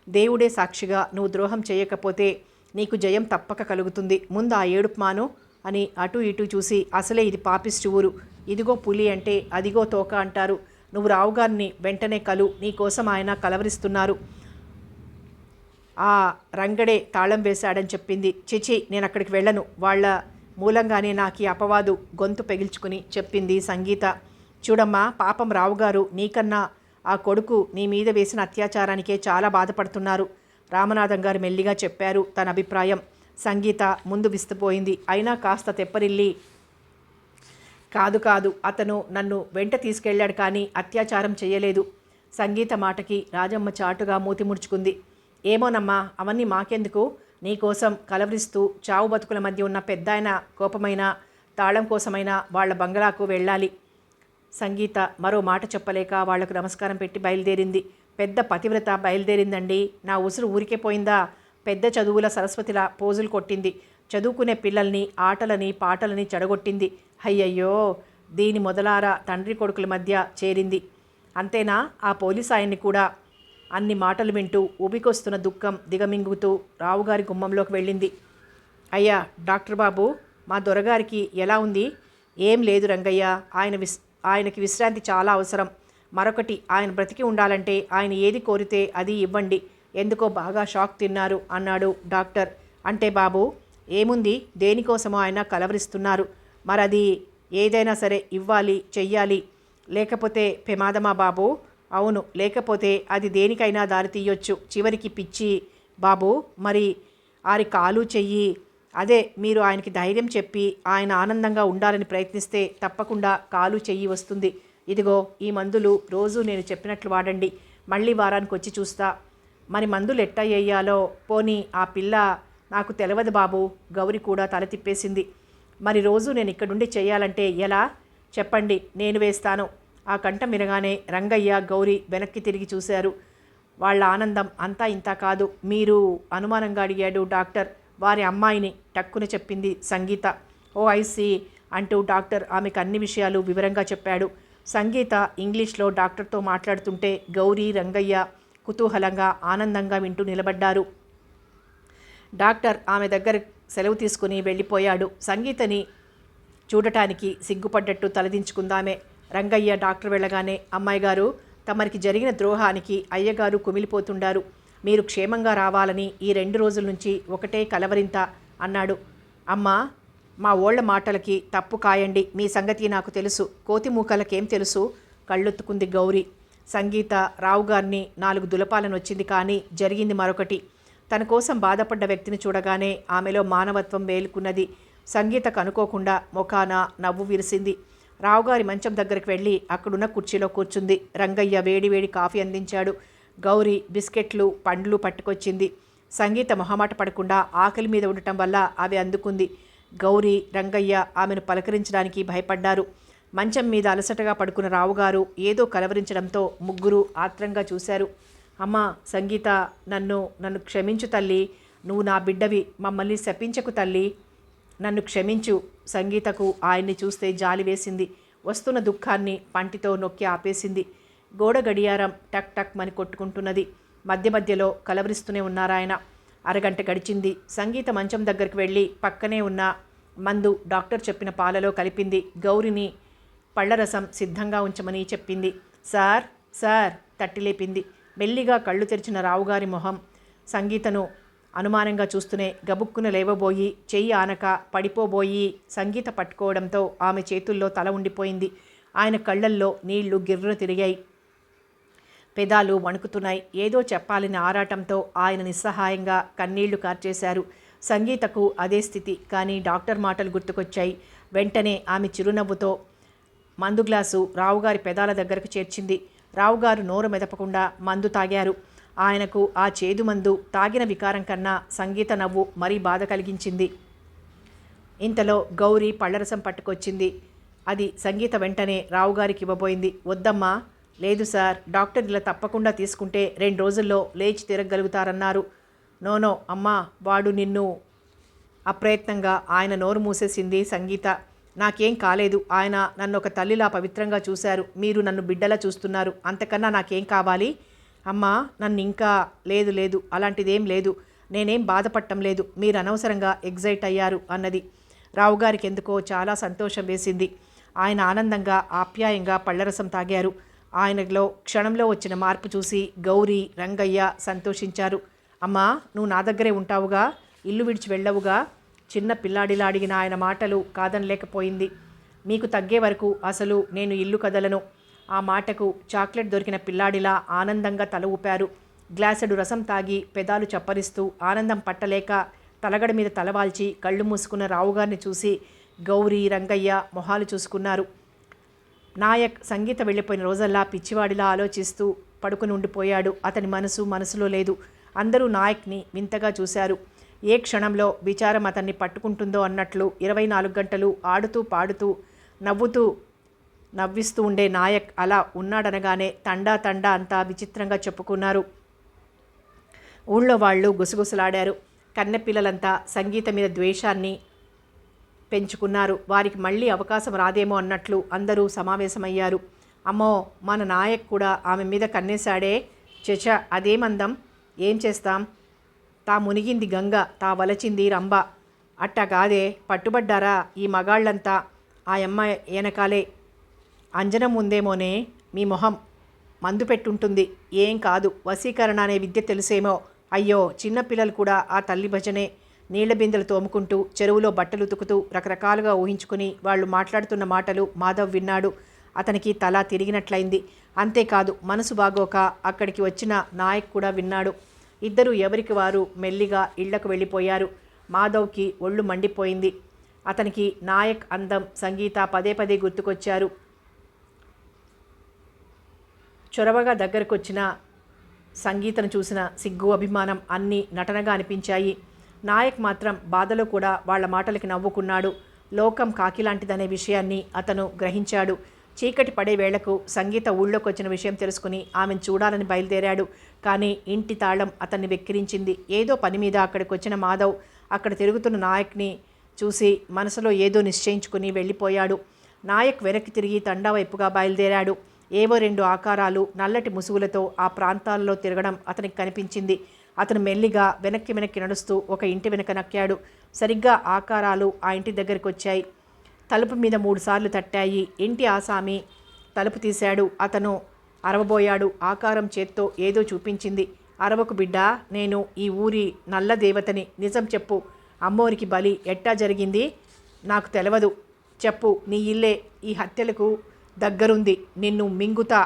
దేవుడే సాక్షిగా నువ్వు ద్రోహం చేయకపోతే నీకు జయం తప్పక కలుగుతుంది. ముందు ఆ ఏడుపు మాను అని అటు ఇటు చూసి, అసలే ఇది పాపిష్టి ఊరు. ఇదిగో పులి అంటే అదిగో తోక అంటారు. నువ్వు రావుగారిని వెంటనే కలు. నీకోసం ఆయన కలవరిస్తున్నారు. ఆ రంగడే తాళం వేశాడని చెప్పింది. చిచి, నేను అక్కడికి వెళ్ళను. వాళ్ళ మూలంగానే నాకు ఈ అపవాదు గొంతు పెగిల్చుకుని చెప్పింది సంగీత. చూడమ్మా, పాపం రావుగారు నీకన్నా ఆ కొడుకు నీ మీద వేసిన అత్యాచారానికే చాలా బాధపడుతున్నారు. రామనాథం గారు మెల్లిగా చెప్పారు తన అభిప్రాయం. సంగీత ముందు విస్తుపోయింది. అయినా కాస్త తెప్పరిల్లి, కాదు, అతను నన్ను వెంట తీసుకెళ్లాడు కానీ అత్యాచారం చేయలేదు. సంగీత మాటకి రాజమ్మ చాటుగా మూతి ముడుచుకుంది. ఏమోనమ్మా, అవన్నీ మాకెందుకు. నీకోసం కలవరిస్తూ చావు బతుకుల మధ్య ఉన్న పెద్దాయన కోపమైన తాళం కోసమైనా వాళ్ళ బంగ్లాకు వెళ్ళాలి. సంగీత మరో మాట చెప్పలేక వాళ్లకు నమస్కారం పెట్టి బయలుదేరింది. పెద్ద పతివ్రత బయలుదేరిందండి. నా ఉసురు ఊరికే పోయిందా? పెద్ద చదువుల సరస్వతిలా పోజులు కొట్టింది. చదువుకునే పిల్లల్ని ఆటలని పాటలని చెడగొట్టింది. అయ్యయ్యో, దీని మొదలారా తండ్రి కొడుకుల మధ్య చేరింది. అంతేనా? ఆ పోలీసు ఆయన్ని కూడా. అన్ని మాటలు వింటూ ఊబికొస్తున్న దుఃఖం దిగమింగుతూ రావుగారి గుమ్మంలోకి వెళ్ళింది. అయ్యా డాక్టర్ బాబు, మా దొరగారికి ఎలా ఉంది? ఏం లేదు రంగయ్య, ఆయనకి విశ్రాంతి చాలా అవసరం. మరొకటి, ఆయన బ్రతికి ఉండాలంటే ఆయన ఏది కోరితే అది ఇవ్వండి. ఎందుకో బాగా షాక్ తిన్నారు అన్నాడు డాక్టర్. అంటే బాబు, ఏముంది, దేనికోసమో ఆయన కలవరిస్తున్నారు. మరది ఏదైనా సరే ఇవ్వాలి, చెయ్యాలి. లేకపోతే ప్రమాదమా బాబు? అవును, లేకపోతే అది దేనికైనా దారి తీయొచ్చు. చివరికి పిచ్చి బాబు. మరి ఆరి కాలు చెయ్యి. అదే, మీరు ఆయనకి ధైర్యం చెప్పి ఆయన ఆనందంగా ఉండాలని ప్రయత్నిస్తే తప్పకుండా కాలు చెయ్యి వస్తుంది. ఇదిగో ఈ మందులు రోజు నేను చెప్పినట్లు వాడండి. మళ్ళీ వారానికి వచ్చి చూస్తా. మరి మందులు ఎట్టా వేయాలో? పోనీ ఆ పిల్ల నాకు తెలవదు బాబు. గౌరి కూడా తల తిప్పేసింది. మరి రోజు నేను ఇక్కడుండి చేయాలంటే ఎలా? చెప్పండి, నేను వేస్తాను. ఆ కంఠం వినగానే రంగయ్య, గౌరి వెనక్కి తిరిగి చూశారు. వాళ్ళ ఆనందం అంతా ఇంత కాదు. మీరు? అనుమానంగా అడిగాడు డాక్టర్. వారి అమ్మాయిని టక్కున చెప్పింది సంగీత. ఓ ఐసీ అంటూ డాక్టర్ ఆమెకు అన్ని విషయాలు వివరంగా చెప్పాడు. సంగీత ఇంగ్లీష్లో డాక్టర్తో మాట్లాడుతుంటే గౌరీ, రంగయ్య కుతూహలంగా ఆనందంగా వింటూ నిలబడ్డారు. డాక్టర్ ఆమె దగ్గర సెలవు తీసుకుని వెళ్ళిపోయాడు. సంగీతని చూడటానికి సిగ్గుపడ్డట్టు తలదించుకుందామే. రంగయ్య డాక్టర్ వెళ్ళగానే, అమ్మాయి గారు, తమరికి జరిగిన ద్రోహానికి అయ్యగారు కుమిలిపోతుండారు. మీరు క్షేమంగా రావాలని ఈ 2 రోజుల నుంచి ఒకటే కలవరింత అన్నాడు. అమ్మా, మా ఓళ్ల మాటలకి తప్పు కాయండి. మీ సంగతి నాకు తెలుసు. కోతి మూకలకేం తెలుసు? కళ్ళొత్తుకుంది గౌరీ. సంగీత రావుగారిని 4 దులపాలను వచ్చింది, కానీ జరిగింది మరొకటి. తన కోసం బాధపడ్డ వ్యక్తిని చూడగానే ఆమెలో మానవత్వం మేలుకున్నది. సంగీతకు అనుకోకుండా ముఖాన నవ్వు విరిసింది. రావుగారి మంచం దగ్గరికి వెళ్ళి అక్కడున్న కుర్చీలో కూర్చుంది. రంగయ్య వేడివేడి కాఫీ అందించాడు. గౌరీ బిస్కెట్లు, పండ్లు పట్టుకొచ్చింది. సంగీత మొహమాట పడకుండా ఆకలి మీద ఉండటం వల్ల అవి అందుకుంది. గౌరీ, రంగయ్య ఆమెను పలకరించడానికి భయపడ్డారు. మంచం మీద అలసటగా పడుకున్న రావుగారు ఏదో కలవరించడంతో ముగ్గురు ఆత్రంగా చూశారు. అమ్మా సంగీత, నన్ను క్షమించు తల్లి. నువ్వు నా బిడ్డవి. మమ్మల్ని శపించకు తల్లి. నన్ను క్షమించు. సంగీతకు ఆయన్ని చూస్తే జాలి వేసింది. వస్తున్న దుఃఖాన్ని పంటితో నొక్కి ఆపేసింది. గోడ గడియారం టక్ టక్ మని కొట్టుకుంటున్నది. మధ్య మధ్యలో కలవరిస్తూనే ఉన్నారాయన. అరగంట గడిచింది. సంగీత మంచం దగ్గరికి వెళ్ళి పక్కనే ఉన్న మందు డాక్టర్ చెప్పిన పాలలో కలిపింది. గౌరిని పళ్లరసం సిద్ధంగా ఉంచమని చెప్పింది. సార్ సార్ తట్టిలేపింది. మెల్లిగా కళ్ళు తెరిచిన రావుగారి మొహం సంగీతను అనుమానంగా చూస్తూనే గబుక్కున లేవబోయి చెయ్యి ఆనక పడిపోబోయి సంగీత పట్టుకోవడంతో ఆమె చేతుల్లో తల ఉండిపోయింది. ఆయన కళ్ళల్లో నీళ్లు గిర్రున తిరిగాయి. పెదాలు వణుకుతున్నాయి. ఏదో చెప్పాలని ఆరాటంతో ఆయన నిస్సహాయంగా కన్నీళ్లు కార్చేశారు. సంగీతకు అదే స్థితి. కానీ డాక్టర్ మాటలు గుర్తుకొచ్చాయి. వెంటనే ఆమె చిరునవ్వుతో మందు గ్లాసు రావుగారి పెదాల దగ్గరకు చేర్చింది. రావుగారు నోరు మెదపకుండా మందు తాగారు. ఆయనకు ఆ చేదు మందు తాగిన వికారం కన్నా సంగీత నవ్వు మరీ బాధ కలిగించింది. ఇంతలో గౌరీ పళ్లరసం పట్టుకొచ్చింది. అది సంగీత వెంటనే రావుగారికి ఇవ్వబోయింది. వద్దమ్మా. లేదు సార్, డాక్టర్ ఇలా తప్పకుండా తీసుకుంటే 2 రోజుల్లో లేచి తిరగగలుగుతారన్నారు. నోనో అమ్మా, వాడు నిన్ను. అప్రయత్నంగా ఆయన నోరు మూసేసింది సంగీత. నాకేం కాలేదు. ఆయన నన్ను ఒక తల్లిలా పవిత్రంగా చూశారు. మీరు నన్ను బిడ్డలా చూస్తున్నారు. అంతకన్నా నాకేం కావాలి? అమ్మా, నన్ను ఇంకా. లేదు అలాంటిదేం లేదు. నేనేం బాధపడటం లేదు. మీరు అనవసరంగా ఎగ్జైట్ అయ్యారు అన్నది. రావుగారికి ఎందుకో చాలా సంతోషం వేసింది. ఆయన ఆనందంగా ఆప్యాయంగా పళ్లరసం తాగారు. ఆయనలో క్షణంలో వచ్చిన మార్పు చూసి గౌరీ, రంగయ్య సంతోషించారు. అమ్మా, నువ్వు నా దగ్గరే ఉంటావుగా? ఇల్లు విడిచి వెళ్ళవుగా? చిన్న పిల్లాడిలా అడిగిన ఆయన మాటలు కాదనలేకపోయింది. మీకు తగ్గే వరకు అసలు నేను ఇల్లు కదలను. ఆ మాటకు చాక్లెట్ దొరికిన పిల్లాడిలా ఆనందంగా తల ఊపారు. గ్లాసెడు రసం తాగి పెదాలు చప్పరిస్తూ ఆనందం పట్టలేక తలగడ మీద తలవాల్చి కళ్ళు మూసుకున్న రావుగారిని చూసి గౌరీ, రంగయ్య మొహాలు చూసుకున్నారు. నాయక్ సంగీత వెళ్ళిపోయిన రోజల్లా పిచ్చివాడిలా ఆలోచిస్తూ పడుకుని ఉండిపోయాడు. అతని మనసులో లేదు. అందరూ నాయక్ని వింతగా చూశారు. ఏ క్షణంలో విచారం అతన్ని పట్టుకుంటుందో అన్నట్లు 24 గంటలు ఆడుతూ పాడుతూ నవ్విస్తూ ఉండే నాయక్ అలా ఉన్నాడనగానే తండా అంతా విచిత్రంగా చెప్పుకున్నారు. ఊళ్ళో వాళ్ళు గుసగుసలాడారు. కన్నెపిల్లలంతా సంగీత మీద ద్వేషాన్ని పెంచుకున్నారు. వారికి మళ్ళీ అవకాశం రాదేమో అన్నట్లు అందరూ సమావేశమయ్యారు. అమ్మో, మన నాయక్ కూడా ఆమె మీద కన్నేశాడే. చచ, అదేమందం. ఏం చేస్తాం? తా మునిగింది గంగ, తా వలచింది రంభ. అట్టా కాదే, పట్టుబడ్డారా ఈ మగాళ్ళంతా ఆ అమ్మాయి వెనకాలే. అంజనం ఉందేమోనే. మీ మొహం మందు పెట్టుంటుంది. ఏం కాదు, వశీకరణ అనే విద్య తెలిసేమో. అయ్యో, చిన్నపిల్లలు కూడా ఆ తల్లి భజనే. నీళ్ల బిందెలు తోముకుంటూ చెరువులో బట్టలు ఉతుకుతూ రకరకాలుగా ఊహించుకుని వాళ్ళు మాట్లాడుతున్న మాటలు మాధవ్ విన్నాడు. అతనికి తల తిరిగినట్లయింది. అంతేకాదు, మనసు బాగోక అక్కడికి వచ్చిన నాయక్ కూడా విన్నాడు. ఇద్దరూ ఎవరికి వారు మెల్లిగా ఇళ్లకు వెళ్ళిపోయారు. మాధవ్కి ఒళ్ళు మండిపోయింది. అతనికి నాయక్, అందం, సంగీత పదే గుర్తుకొచ్చారు. చొరవగా దగ్గరకొచ్చిన సంగీతను చూసిన సిగ్గు, అభిమానం అన్నీ నటనగా అనిపించాయి. నాయక్ మాత్రం బాధలో కూడా వాళ్ల మాటలకి నవ్వుకున్నాడు. లోకం కాకిలాంటిదనే విషయాన్ని అతను గ్రహించాడు. చీకటి పడే వేళకు సంగీత ఊళ్ళోకి వచ్చిన విషయం తెలుసుకుని ఆమెను చూడాలని బయలుదేరాడు. కానీ ఇంటి తాళం అతన్ని వెక్కిరించింది. ఏదో పని మీద అక్కడికి వచ్చిన మాధవ్ అక్కడ తిరుగుతున్న నాయక్ని చూసి మనసులో ఏదో నిశ్చయించుకుని వెళ్ళిపోయాడు. నాయక్ వెనక్కి తిరిగి తండా వైపుగా బయలుదేరాడు. ఏవో 2 ఆకారాలు నల్లటి ముసుగులతో ఆ ప్రాంతాల్లో తిరగడం అతనికి కనిపించింది. అతను మెల్లిగా వెనక్కి నడుస్తూ ఒక ఇంటి వెనక నక్కాడు. సరిగ్గా ఆకారాలు ఆ ఇంటి దగ్గరికి వచ్చాయి. తలుపు మీద 3 సార్లు తట్టాయి. ఇంటి ఆసామి తలుపు తీశాడు. అతను అరవబోయాడు. ఆకారం చేత్తో ఏదో చూపించింది. అరవకు బిడ్డా, నేను ఈ ఊరి నల్ల దేవతని. నిజం చెప్పు, అమ్మోరికి బలి ఎట్టా జరిగింది నాకు తెలవదు. చెప్పు, నీ ఇల్లే ఈ హత్యలకు దగ్గరుంది. నిన్ను మింగుతా.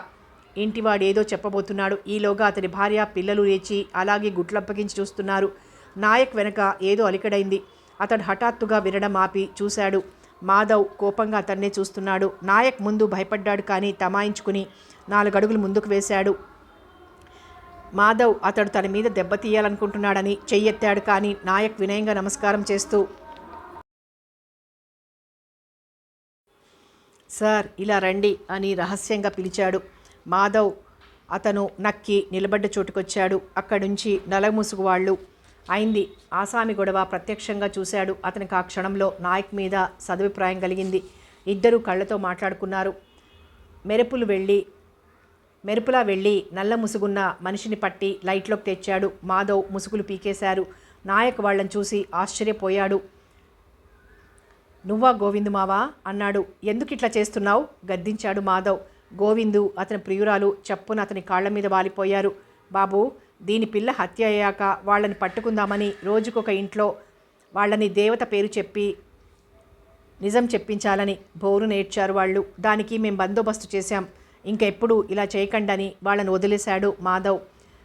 ఇంటివాడేదో చెప్పబోతున్నాడు. ఈలోగా అతని భార్య, పిల్లలు లేచి అలాగే గుట్లప్పగించి చూస్తున్నారు. నాయక్ వెనక ఏదో అలికడైంది. అతడు హఠాత్తుగా వినడం ఆపి చూశాడు. మాధవ్ కోపంగా అతన్నే చూస్తున్నాడు. నాయక్ ముందు భయపడ్డాడు, కానీ తమాయించుకుని 4 అడుగులు ముందుకు వేశాడు. మాధవ్ అతడు తన మీద దెబ్బతీయాలనుకుంటున్నాడని చెయ్యెత్తాడు. కానీ నాయక్ వినయంగా నమస్కారం చేస్తూ, సార్ ఇలా రండి అని రహస్యంగా పిలిచాడు. మాధవ్ అతను నక్కి నిలబడ్డ చోటుకొచ్చాడు. అక్కడి నుంచి నలముసుగు వాళ్ళు అయింది ఆసామి గొడవ ప్రత్యక్షంగా చూశాడు. అతనికి ఆ క్షణంలో నాయక్ మీద సదభిప్రాయం కలిగింది. ఇద్దరూ కళ్ళతో మాట్లాడుకున్నారు. మెరుపులా వెళ్ళి నల్ల ముసుగున్న మనిషిని పట్టి లైట్లోకి తెచ్చాడు. మాధవ్ ముసుగులు పీకేశారు. నాయక్ వాళ్ళని చూసి ఆశ్చర్యపోయాడు. నువ్వా గోవిందు మావా అన్నాడు. ఎందుకు ఇట్లా చేస్తున్నావు గద్దించాడు మాధవ్. గోవిందు అతని ప్రియురాలు చప్పున అతని కాళ్ల మీద వాలిపోయారు. బాబు, దీని పిల్ల హత్య అయ్యాక వాళ్ళని పట్టుకుందామని రోజుకొక ఇంట్లో వాళ్ళని దేవత పేరు చెప్పి నిజం చెప్పించాలని బోరు నేర్చారు వాళ్ళు. దానికి మేం బందోబస్తు చేశాం. ఇంకెప్పుడు ఇలా చేయకండని వాళ్ళని వదిలేశాడు మాధవ్.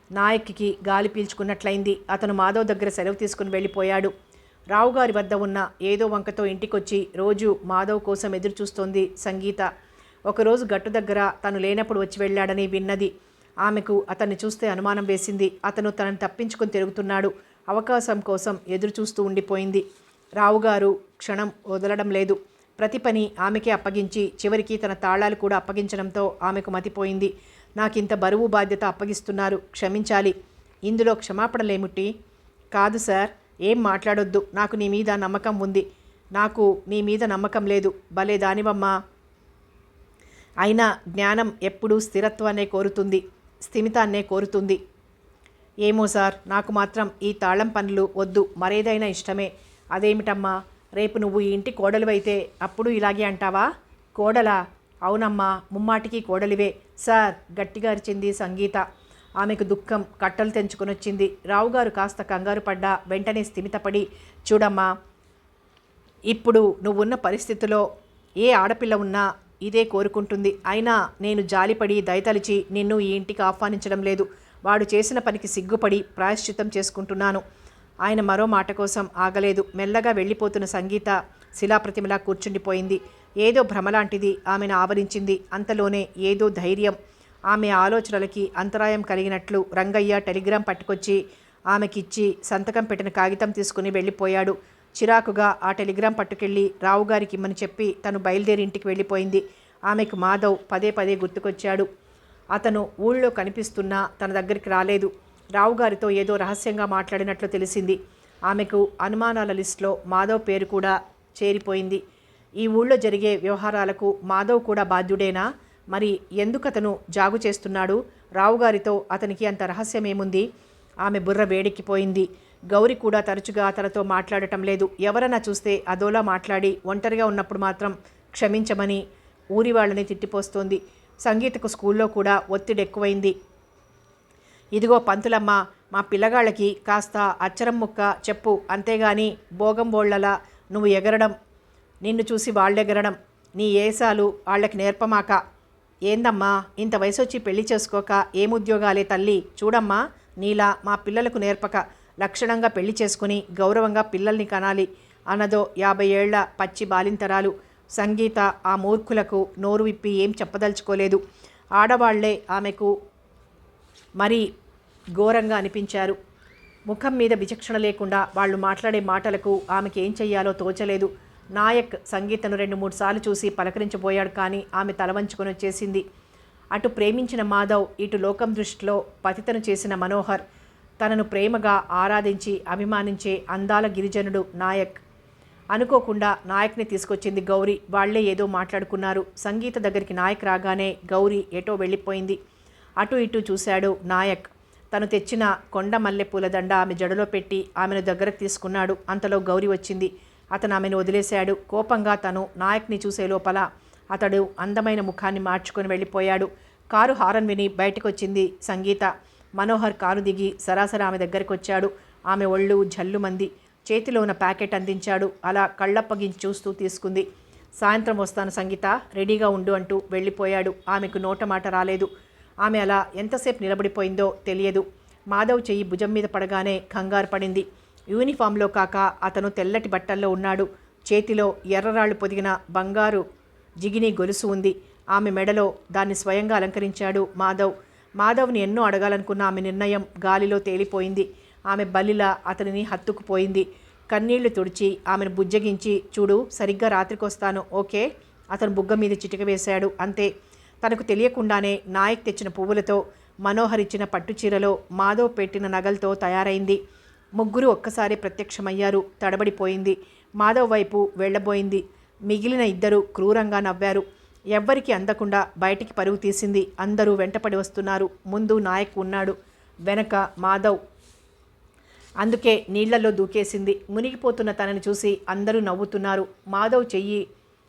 నాయక్కి గాలి పీల్చుకున్నట్లయింది. అతను మాధవ్ దగ్గర సెలవు తీసుకుని వెళ్ళిపోయాడు. రావుగారి వద్ద ఉన్న ఏదో వంకతో ఇంటికొచ్చి రోజు మాధవ్ కోసం ఎదురు చూస్తోంది సంగీత. ఒకరోజు గట్టు దగ్గర తను లేనప్పుడు వచ్చి వెళ్ళాడని విన్నది. ఆమెకు అతన్ని చూస్తే అనుమానం వేసింది. అతను తనను తప్పించుకొని తిరుగుతున్నాడు. అవకాశం కోసం ఎదురు చూస్తూ ఉండిపోయింది. రావుగారు క్షణం వదలడం లేదు. ప్రతి పని ఆమెకే అప్పగించి చివరికి తన తాళాలు కూడా అప్పగించడంతో ఆమెకు మతిపోయింది. నాకింత బరువు బాధ్యత అప్పగిస్తున్నారు, క్షమించాలి. ఇందులో క్షమాపణలేమిటి? కాదు సార్, ఏం మాట్లాడొద్దు. నాకు నీ మీద నమ్మకం ఉంది. నాకు నీ మీద నమ్మకం లేదు. భలే దానివమ్మా. అయినా జ్ఞానం ఎప్పుడూ స్థిరత్వాన్నే కోరుతుంది, స్థిమితాన్నే కోరుతుంది. ఏమో సార్, నాకు మాత్రం ఈ తాళం పనులు వద్దు. మరేదైనా ఇష్టమే. అదేమిటమ్మా? రేపు నువ్వు ఈ ఇంటి కోడలివైతే అప్పుడు ఇలాగే అంటావా? కోడలా? అవునమ్మా, ముమ్మాటికి కోడలివే సార్ గట్టిగా అరిచింది సంగీత. ఆమెకు దుఃఖం కట్టలు తెంచుకొనొచ్చింది. రావుగారు కాస్త కంగారు పడ్డా వెంటనే స్థిమితపడి, చూడమ్మా, ఇప్పుడు నువ్వున్న పరిస్థితిలో ఏ ఆడపిల్ల ఉన్నా ఇదే కోరుకుంటుంది. అయినా నేను జాలిపడి దయతలిచి నిన్ను ఈ ఇంటికి ఆహ్వానించడం లేదు. వాడు చేసిన పనికి సిగ్గుపడి ప్రాయశ్చిత్తం చేసుకుంటున్నాను. ఆయన మరో మాట కోసం ఆగలేదు. మెల్లగా వెళ్ళిపోతున్న సంగీత శిలాప్రతిమలా కూర్చుండిపోయింది. ఏదో భ్రమలాంటిది ఆమెను ఆవరించింది. అంతలోనే ఏదో ధైర్యం. ఆమె ఆలోచనలకి అంతరాయం కలిగినట్లు రంగయ్య టెలిగ్రామ్ పట్టుకొచ్చి ఆమెకిచ్చి సంతకం పెట్టిన కాగితం తీసుకుని వెళ్ళిపోయాడు. చిరాకుగా ఆ టెలిగ్రామ్ పట్టుకెళ్ళి రావుగారికి ఇమ్మని చెప్పి తను బయలుదేరి ఇంటికి వెళ్ళిపోయింది. ఆమెకు మాధవ్ పదే పదే గుర్తుకొచ్చాడు. అతను ఊళ్ళో కనిపిస్తున్నా తన దగ్గరికి రాలేదు. రావుగారితో ఏదో రహస్యంగా మాట్లాడినట్లు తెలిసింది. ఆమెకు అనుమానాల లిస్టులో మాధవ్ పేరు కూడా చేరిపోయింది. ఈ ఊళ్ళో జరిగే వ్యవహారాలకు మాధవ్ కూడా బాధ్యుడేనా? మరి ఎందుకు అతను జాగు చేస్తున్నాడు? రావుగారితో అతనికి అంత రహస్యమేముంది? ఆమె బుర్ర వేడెక్కిపోయింది. గౌరి కూడా తరచుగా తనతో మాట్లాడటం లేదు. ఎవరన్నా చూస్తే అదోలా మాట్లాడి ఒంటరిగా ఉన్నప్పుడు మాత్రం క్షమించమని ఊరి వాళ్ళని తిట్టిపోస్తోంది. సంగీతకు స్కూల్లో కూడా ఒత్తిడి ఎక్కువైంది. ఇదిగో పంతులమ్మ, మా పిల్లగాళ్ళకి కాస్త అచ్చరం ముక్క చెప్పు, అంతేగాని భోగం బోళ్లలా నువ్వు ఎగరడం, నిన్ను చూసి వాళ్ళెగరడం, నీ ఏసాలు వాళ్ళకి నేర్పమాక. ఏందమ్మా, ఇంత వయసొచ్చి పెళ్లి చేసుకోక ఏముద్యోగాలే తల్లి? చూడమ్మా, నీలా మా పిల్లలకు నేర్పక లక్షణంగా పెళ్లి చేసుకుని గౌరవంగా పిల్లల్ని కనాలి అన్నదో 50 ఏళ్ల పచ్చి బాలింతరాలు. సంగీత ఆ మూర్ఖులకు నోరు విప్పి ఏం చెప్పదలుచుకోలేదు. ఆడవాళ్లే ఆమెకు మరీ ఘోరంగా అనిపించారు. ముఖం మీద విచక్షణ లేకుండా వాళ్ళు మాట్లాడే మాటలకు ఆమెకి ఏం చెయ్యాలో తోచలేదు. నాయక్ సంగీతను 2-3 సార్లు చూసి పలకరించబోయాడు, కానీ ఆమె తలవంచుకొని వచ్చేసింది. అటు ప్రేమించిన మాధవ్, ఇటు లోకం దృష్టిలో పతితను చేసిన మనోహర్, తనను ప్రేమగా ఆరాధించి అభిమానించే అందాల గిరిజనుడు నాయక్. అనుకోకుండా నాయక్ని తీసుకొచ్చింది గౌరీ. వాళ్లే ఏదో మాట్లాడుకున్నారు. సంగీత దగ్గరికి నాయక్ రాగానే గౌరీ ఎటో వెళ్ళిపోయింది. అటు ఇటు చూశాడు నాయక్. తను తెచ్చిన కొండ మల్లెపూల దండ ఆమె జడలో పెట్టి ఆమెను దగ్గరకు తీసుకున్నాడు. అంతలో గౌరీ వచ్చింది. అతను ఆమెను వదిలేశాడు. కోపంగా తను నాయక్ని చూసే లోపల అతడు అందమైన ముఖాన్ని మార్చుకొని వెళ్ళిపోయాడు. కారు హారన్ విని బయటకు వచ్చింది సంగీత. మనోహర్ కారు దిగి సరాసరి ఆమె దగ్గరికి వచ్చాడు. ఆమె ఒళ్ళు జల్లుమంది. చేతిలో ఉన్న ప్యాకెట్ అందించాడు. అలా కళ్ళప్పగించి చూస్తూ తీసుకుంది. సాయంత్రం వస్తాను సంగీత, రెడీగా ఉండు అంటూ వెళ్ళిపోయాడు. ఆమెకు నోట మాట రాలేదు. ఆమె అలా ఎంతసేపు నిలబడిపోయిందో తెలియదు. మాధవ్ చెయ్యి భుజం మీద పడగానే కంగారు పడింది. యూనిఫామ్లో కాక అతను తెల్లటి బట్టల్లో ఉన్నాడు. చేతిలో ఎర్రరాళ్లు పొదిగిన బంగారు జిగిని గొలుసు ఉంది. ఆమె మెడలో దాన్ని స్వయంగా అలంకరించాడు మాధవ్. మాధవ్ని ఎన్నో అడగాలనుకున్న ఆమె నిర్ణయం గాలిలో తేలిపోయింది. ఆమె బల్లిలా అతనిని హత్తుకుపోయింది. కన్నీళ్లు తుడిచి ఆమెను బుజ్జగించి, చూడు సరిగ్గా రాత్రికొస్తాను, ఓకే? అతను బుగ్గ మీద చిటిక వేశాడు. అంతే. తనకు తెలియకుండానే నాయక్ తెచ్చిన పువ్వులతో, మనోహర్ ఇచ్చిన పట్టుచీరలో, మాధవ్ పెట్టిన నగలతో తయారైంది. ముగ్గురు ఒక్కసారి ప్రత్యక్షమయ్యారు. తడబడిపోయింది. మాధవ్ వైపు వెళ్లబోయింది. మిగిలిన ఇద్దరు క్రూరంగా నవ్వారు. ఎవ్వరికి అందకుండా బయటికి పరుగు తీసింది. అందరూ వెంటపడి వస్తున్నారు. ముందు నాయక్ ఉన్నాడు, వెనక మాధవ్. అందుకే నీళ్లలో దూకేసింది. మునిగిపోతున్న తనని చూసి అందరూ నవ్వుతున్నారు. మాధవ్ చెయ్యి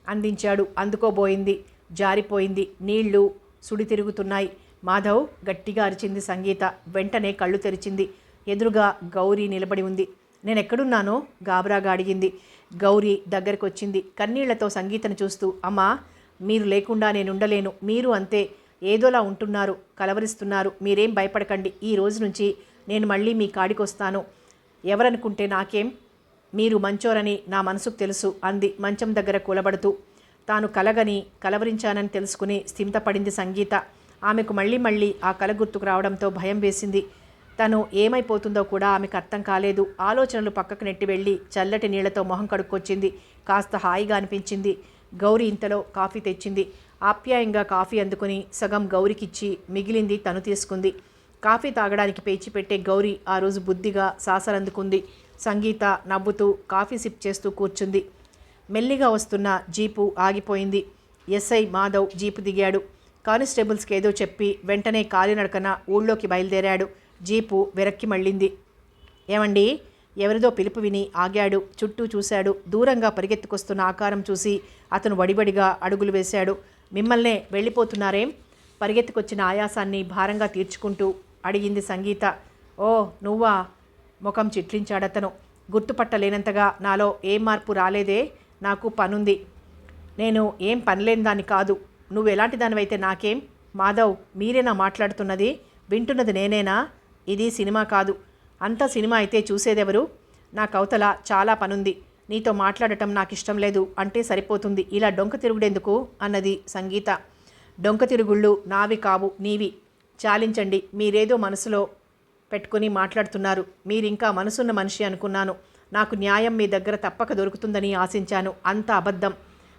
అందించాడు. అందుకోబోయింది. జారిపోయింది. నీళ్లు సుడి తిరుగుతున్నాయి. మాధవ్ గట్టిగా అరిచింది సంగీత. వెంటనే కళ్ళు తెరిచింది. ఎదురుగా గౌరీ నిలబడి ఉంది. నేనెక్కడున్నానో గాబరాగా అడిగింది. గౌరీ దగ్గరకు వచ్చింది. కన్నీళ్లతో సంగీతను చూస్తూ, అమ్మా, మీరు లేకుండా నేనుండలేను. మీరు అంతే, ఏదోలా ఉంటున్నారు, కలవరిస్తున్నారు. మీరేం భయపడకండి. ఈ రోజు నుంచి నేను మళ్ళీ మీ కాడికొస్తాను. ఎవరనుకుంటే నాకేం, మీరు మంచోరని నా మనసుకు తెలుసు అంది మంచం దగ్గర కూలబడుతూ. తాను కలగని కలవరించానని తెలుసుకుని స్థిమితపడింది సంగీత. ఆమెకు మళ్ళీ ఆ కల గుర్తుకు రావడంతో భయం వేసింది. తను ఏమైపోతుందో కూడా ఆమెకు అర్థం కాలేదు. ఆలోచనలు పక్కకు నెట్టి వెళ్ళి చల్లటి నీళ్లతో మొహం కడుక్కొచ్చింది. కాస్త హాయిగా అనిపించింది. గౌరీ ఇంతలో కాఫీ తెచ్చింది. ఆప్యాయంగా కాఫీ అందుకుని సగం గౌరీకిచ్చి మిగిలింది తను తీసుకుంది. కాఫీ తాగడానికి పేచి పెట్టే గౌరీ ఆ రోజు బుద్ధిగా సాసరందుకుంది. సంగీత నవ్వుతూ కాఫీ సిప్ చేస్తూ కూర్చుంది. మెల్లిగా వస్తున్న జీపు ఆగిపోయింది. ఎస్ఐ మాధవ్ జీపు దిగాడు. కానిస్టేబుల్స్కి ఏదో చెప్పి వెంటనే కాలినడకన ఊళ్ళోకి బయలుదేరాడు. జీపు వెరక్కి మళ్ళింది. ఏమండి, ఎవరిదో పిలుపు విని ఆగాడు. చుట్టూ చూశాడు. దూరంగా పరిగెత్తుకొస్తున్న ఆకారం చూసి అతను వడివడిగా అడుగులు వేశాడు. మిమ్మల్నే వెళ్ళిపోతున్నారేం? పరిగెత్తుకొచ్చిన ఆయాసాన్ని భారంగా తీర్చుకుంటూ అడిగింది సంగీత. ఓ నువ్వా? ముఖం చిట్లించాడతను. గుర్తుపట్టలేనంతగా నాలో ఏం మార్పు రాలేదే. నాకు పనుంది. నేను ఏం పనిలేని దాన్ని కాదు. నువ్వు ఎలాంటి దానివైతే నాకేం? మాధవ్, మీరేనా మాట్లాడుతున్నది? వింటున్నది నేనేనా? ఇది సినిమా కాదు. అంతా సినిమా అయితే చూసేదెవరు? నా కవతల చాలా పనుంది. నీతో మాట్లాడటం నాకు ఇష్టం లేదు అంటే సరిపోతుంది. ఇలా డొంక తిరుగుడెందుకు అన్నది సంగీత. డొంక తిరుగుళ్ళు నావి కావు, నీవి. చాలించండి. మీరేదో మనసులో పెట్టుకుని మాట్లాడుతున్నారు. మీరింకా మనసున్న మనిషి అనుకున్నాను. నాకు న్యాయం మీ దగ్గర తప్పక దొరుకుతుందని ఆశించాను. అంత అబద్ధం.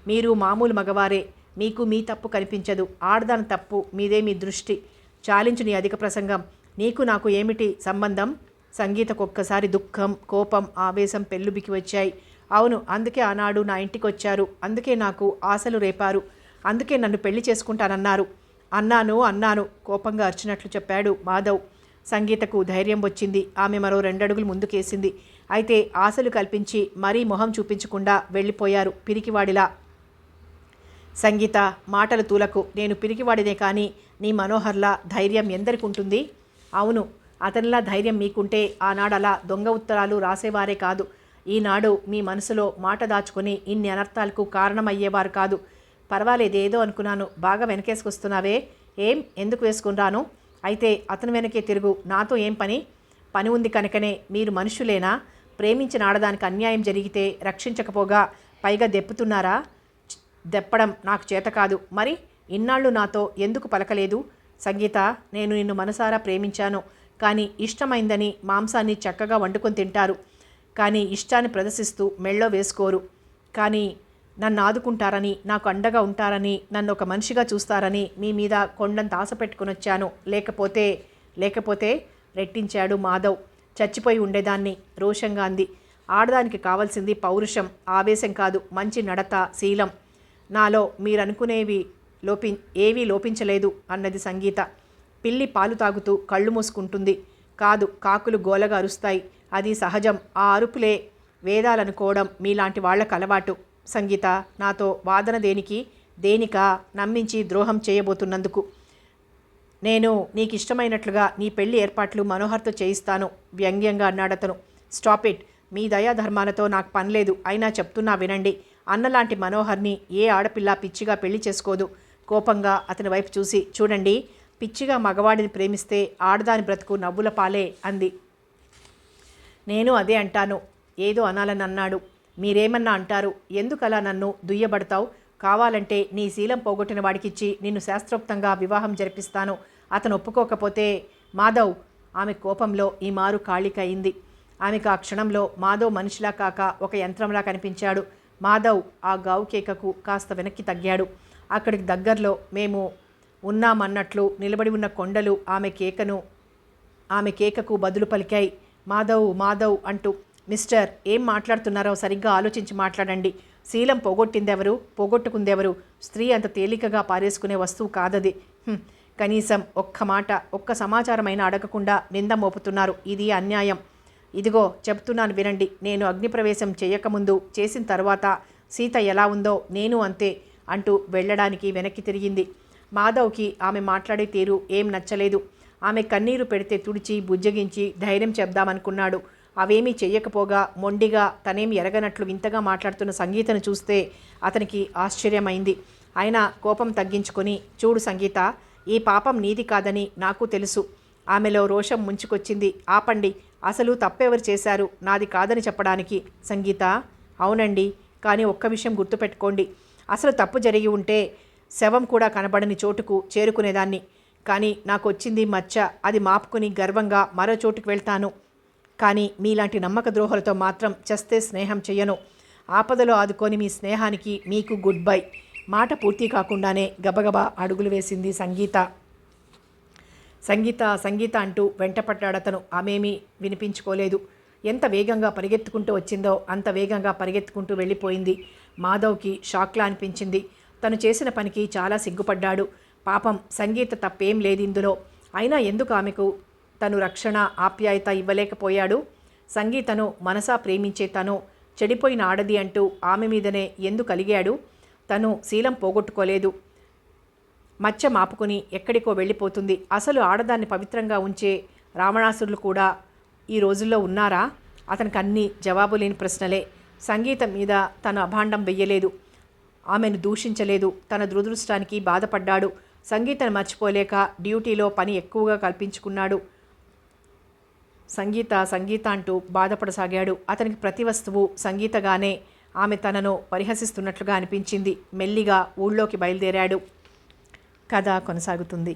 మీరు మామూలు మగవారే. మీకు మీ తప్పు కనిపించదు. ఆడదాని తప్పు మీదే. మీ దృష్టి. చాలించు నీ అధిక ప్రసంగం. నీకు నాకు ఏమిటి సంబంధం? సంగీతకొక్కసారి దుఃఖం, కోపం, ఆవేశం పెళ్ళుబికి వచ్చాయి. అవును, అందుకే ఆనాడు నా ఇంటికి వచ్చారు. అందుకే నాకు ఆశలు రేపారు. అందుకే నన్ను పెళ్లి చేసుకుంటానన్నారు. అన్నాను కోపంగా అరిచినట్లు చెప్పాడు మాధవ్. సంగీతకు ధైర్యం వచ్చింది. ఆమె మరో 2 అడుగులు ముందుకేసింది. అయితే ఆశలు కల్పించి మరీ మొహం చూపించకుండా వెళ్ళిపోయారు పిరికివాడిలా. సంగీత, మాటలు తూలకు. నేను పిరికివాడినే కానీ నీ మనోహర్లా ధైర్యం ఎందరికి ఉంటుంది? అవును, అతనిలా ధైర్యం మీకుంటే ఆనాడు అలా దొంగ ఉత్తరాలు రాసేవారే కాదు. ఈనాడు మీ మనసులో మాట దాచుకొని ఇన్ని అనర్థాలకు కారణమయ్యేవారు కాదు. పర్వాలేదేదో అనుకున్నాను. బాగా వెనకేసుకొస్తున్నావే. ఏం, ఎందుకు వేసుకుని? అయితే అతను వెనకే తిరుగు. నాతో ఏం పని? పని ఉంది కనుకనే. మీరు మనుషులేనా? ప్రేమించిన ఆడదానికి అన్యాయం జరిగితే రక్షించకపోగా పైగా దెప్పుతున్నారా? దెప్పడం నాకు చేత కాదు. మరి ఇన్నాళ్ళు నాతో ఎందుకు పలకలేదు? సంగీత, నేను నిన్ను మనసారా ప్రేమించాను. కానీ ఇష్టమైందని మాంసాన్ని చక్కగా వండుకొని తింటారు. కానీ ఇష్టాన్ని ప్రదర్శిస్తూ మెళ్ళో వేసుకోరు. కానీ నన్ను ఆదుకుంటారని, నాకు అండగా ఉంటారని, నన్ను ఒక మనిషిగా చూస్తారని మీ మీద కొండంత ఆశ పెట్టుకుని వచ్చాను. లేకపోతే రెట్టించాడు మాధవ్. చచ్చిపోయి ఉండేదాన్ని, రోషంగా అంది. ఆడదానికి కావాల్సింది పౌరుషం, ఆవేశం కాదు, మంచి నడత, శీలం. నాలో మీరనుకునేవి ఏవీ లోపించలేదు అన్నది సంగీత. పిల్లి పాలు తాగుతూ కళ్ళు మూసుకుంటుంది. కాదు, కాకులు గోలగా అరుస్తాయి. అది సహజం. ఆ అరుపులే వేదాలనుకోవడం మీలాంటి వాళ్లకు అలవాటు. సంగీత, నాతో వాదన దేనికా నమ్మించి ద్రోహం చేయబోతున్నందుకు. నేను నీకిష్టమైనట్లుగా నీ పెళ్లి ఏర్పాట్లు మనోహర్తో చేయిస్తాను, వ్యంగ్యంగా అన్నాడతను. Stop it. మీ దయాధర్మాలతో నాకు పనిలేదు. అయినా చెప్తున్నా వినండి. అన్నలాంటి మనోహర్ని ఏ ఆడపిల్ల పిచ్చిగా పెళ్లి చేసుకోదు. కోపంగా అతని వైపు చూసి, చూడండి, పిచ్చిగా మగవాడిని ప్రేమిస్తే ఆడదాని బ్రతుకు నవ్వుల పాలే అంది. నేను అదే అంటాను. ఏదో అనాలని అన్నాడు. మీరేమన్నా అంటారు. ఎందుకలా నన్ను దుయ్యబడతావు? కావాలంటే నీ శీలం పోగొట్టిన వాడికిచ్చి నిన్ను శాస్త్రోక్తంగా వివాహం జరిపిస్తాను. అతను ఒప్పుకోకపోతే? మాధవ్, ఆమె కోపంలో ఈ మారు కాళికయింది. ఆమెకు ఆ క్షణంలో మాధవ్ మనిషిలా కాక ఒక యంత్రంలా కనిపించాడు. మాధవ్ ఆ గావు కేకకు కాస్త వెనక్కి తగ్గాడు. అక్కడికి దగ్గరలో మేము ఉన్నామన్నట్లు నిలబడి ఉన్న కొండలు ఆమె కేకకు బదులు పలికాయి. మాధవ్, మాధవ్ అంటూ. మిస్టర్, ఏం మాట్లాడుతున్నారో సరిగ్గా ఆలోచించి మాట్లాడండి. శీలం పోగొట్టుకుందెవరు? స్త్రీ అంత తేలికగా పారేసుకునే వస్తువు కాదది. కనీసం ఒక్క సమాచారమైనా అడగకుండా నింద మోపుతున్నారు. ఇది అన్యాయం. ఇదిగో చెప్తున్నాను వినండి. నేను అగ్నిప్రవేశం చేయకముందు, చేసిన తర్వాత సీత ఎలా ఉందో నేను అంతే అంటూ వెళ్ళడానికి వెనక్కి తిరిగింది. మాధవ్కి ఆమె మాట్లాడే తీరు ఏం నచ్చలేదు. ఆమె కన్నీరు పెడితే తుడిచి బుజ్జగించి ధైర్యం చెప్దామనుకున్నాడు. అవేమీ చెయ్యకపోగా మొండిగా తనేం ఎరగనట్లు వింతగా మాట్లాడుతున్న సంగీతను చూస్తే అతనికి ఆశ్చర్యమైంది. అయినా కోపం తగ్గించుకొని, చూడు సంగీత, ఈ పాపం నీది కాదని నాకు తెలుసు. ఆమెలో రోషం ముంచుకొచ్చింది. ఆపండి. అసలు తప్పెవరు చేశారు? నాది కాదని చెప్పడానికి. సంగీత, అవునండి. కానీ ఒక్క విషయం గుర్తుపెట్టుకోండి. అసలు తప్పు జరిగి ఉంటే శవం కూడా కనబడని చోటుకు చేరుకునేదాన్ని. కానీ నాకు వచ్చింది మచ్చ. అది మాపుకుని గర్వంగా మరో చోటుకు వెళ్తాను. కానీ మీలాంటి నమ్మక ద్రోహులతో మాత్రం చస్తే స్నేహం చెయ్యను. ఆపదలో ఆదుకొని మీ స్నేహానికి మీకు గుడ్ బై. మాట పూర్తి కాకుండానే గబగబా అడుగులు వేసింది సంగీత. సంగీత అంటూ వెంటపడ్డాడతను. ఆమెమీ వినిపించుకోలేదు. ఎంత వేగంగా పరిగెత్తుకుంటూ వచ్చిందో అంత వేగంగా పరిగెత్తుకుంటూ వెళ్ళిపోయింది. మాధవ్కి షాక్లా అనిపించింది. తను చేసిన పనికి చాలా సిగ్గుపడ్డాడు. పాపం, సంగీత తప్పేం లేదు ఇందులో. అయినా ఎందుకు ఆమెకు తను రక్షణ, ఆప్యాయత ఇవ్వలేకపోయాడు? సంగీతను మనసా ప్రేమించే తను చెడిపోయిన ఆడది అంటూ ఆమె మీదనే ఎందుకు కలిగాడు? తను శీలం పోగొట్టుకోలేదు. మచ్చ మాపుకుని ఎక్కడికో వెళ్ళిపోతుంది. అసలు ఆడదాన్ని పవిత్రంగా ఉంచే రావణాసురులు కూడా ఈ రోజుల్లో ఉన్నారా? అతనికి అన్నీ జవాబు లేని ప్రశ్నలే. సంగీతం మీద తను అభాండం వెయ్యలేదు. ఆమెను దూషించలేదు. తన దురదృష్టానికి బాధపడ్డాడు. సంగీతను మర్చిపోలేక డ్యూటీలో పని ఎక్కువగా కల్పించుకున్నాడు. సంగీత అంటూ బాధపడసాగాడు. అతనికి ప్రతి వస్తువు సంగీతగానే. ఆమె తనను పరిహసిస్తున్నట్లుగా అనిపించింది. మెల్లిగా ఊళ్ళోకి బయలుదేరాడు. కథ కొనసాగుతుంది.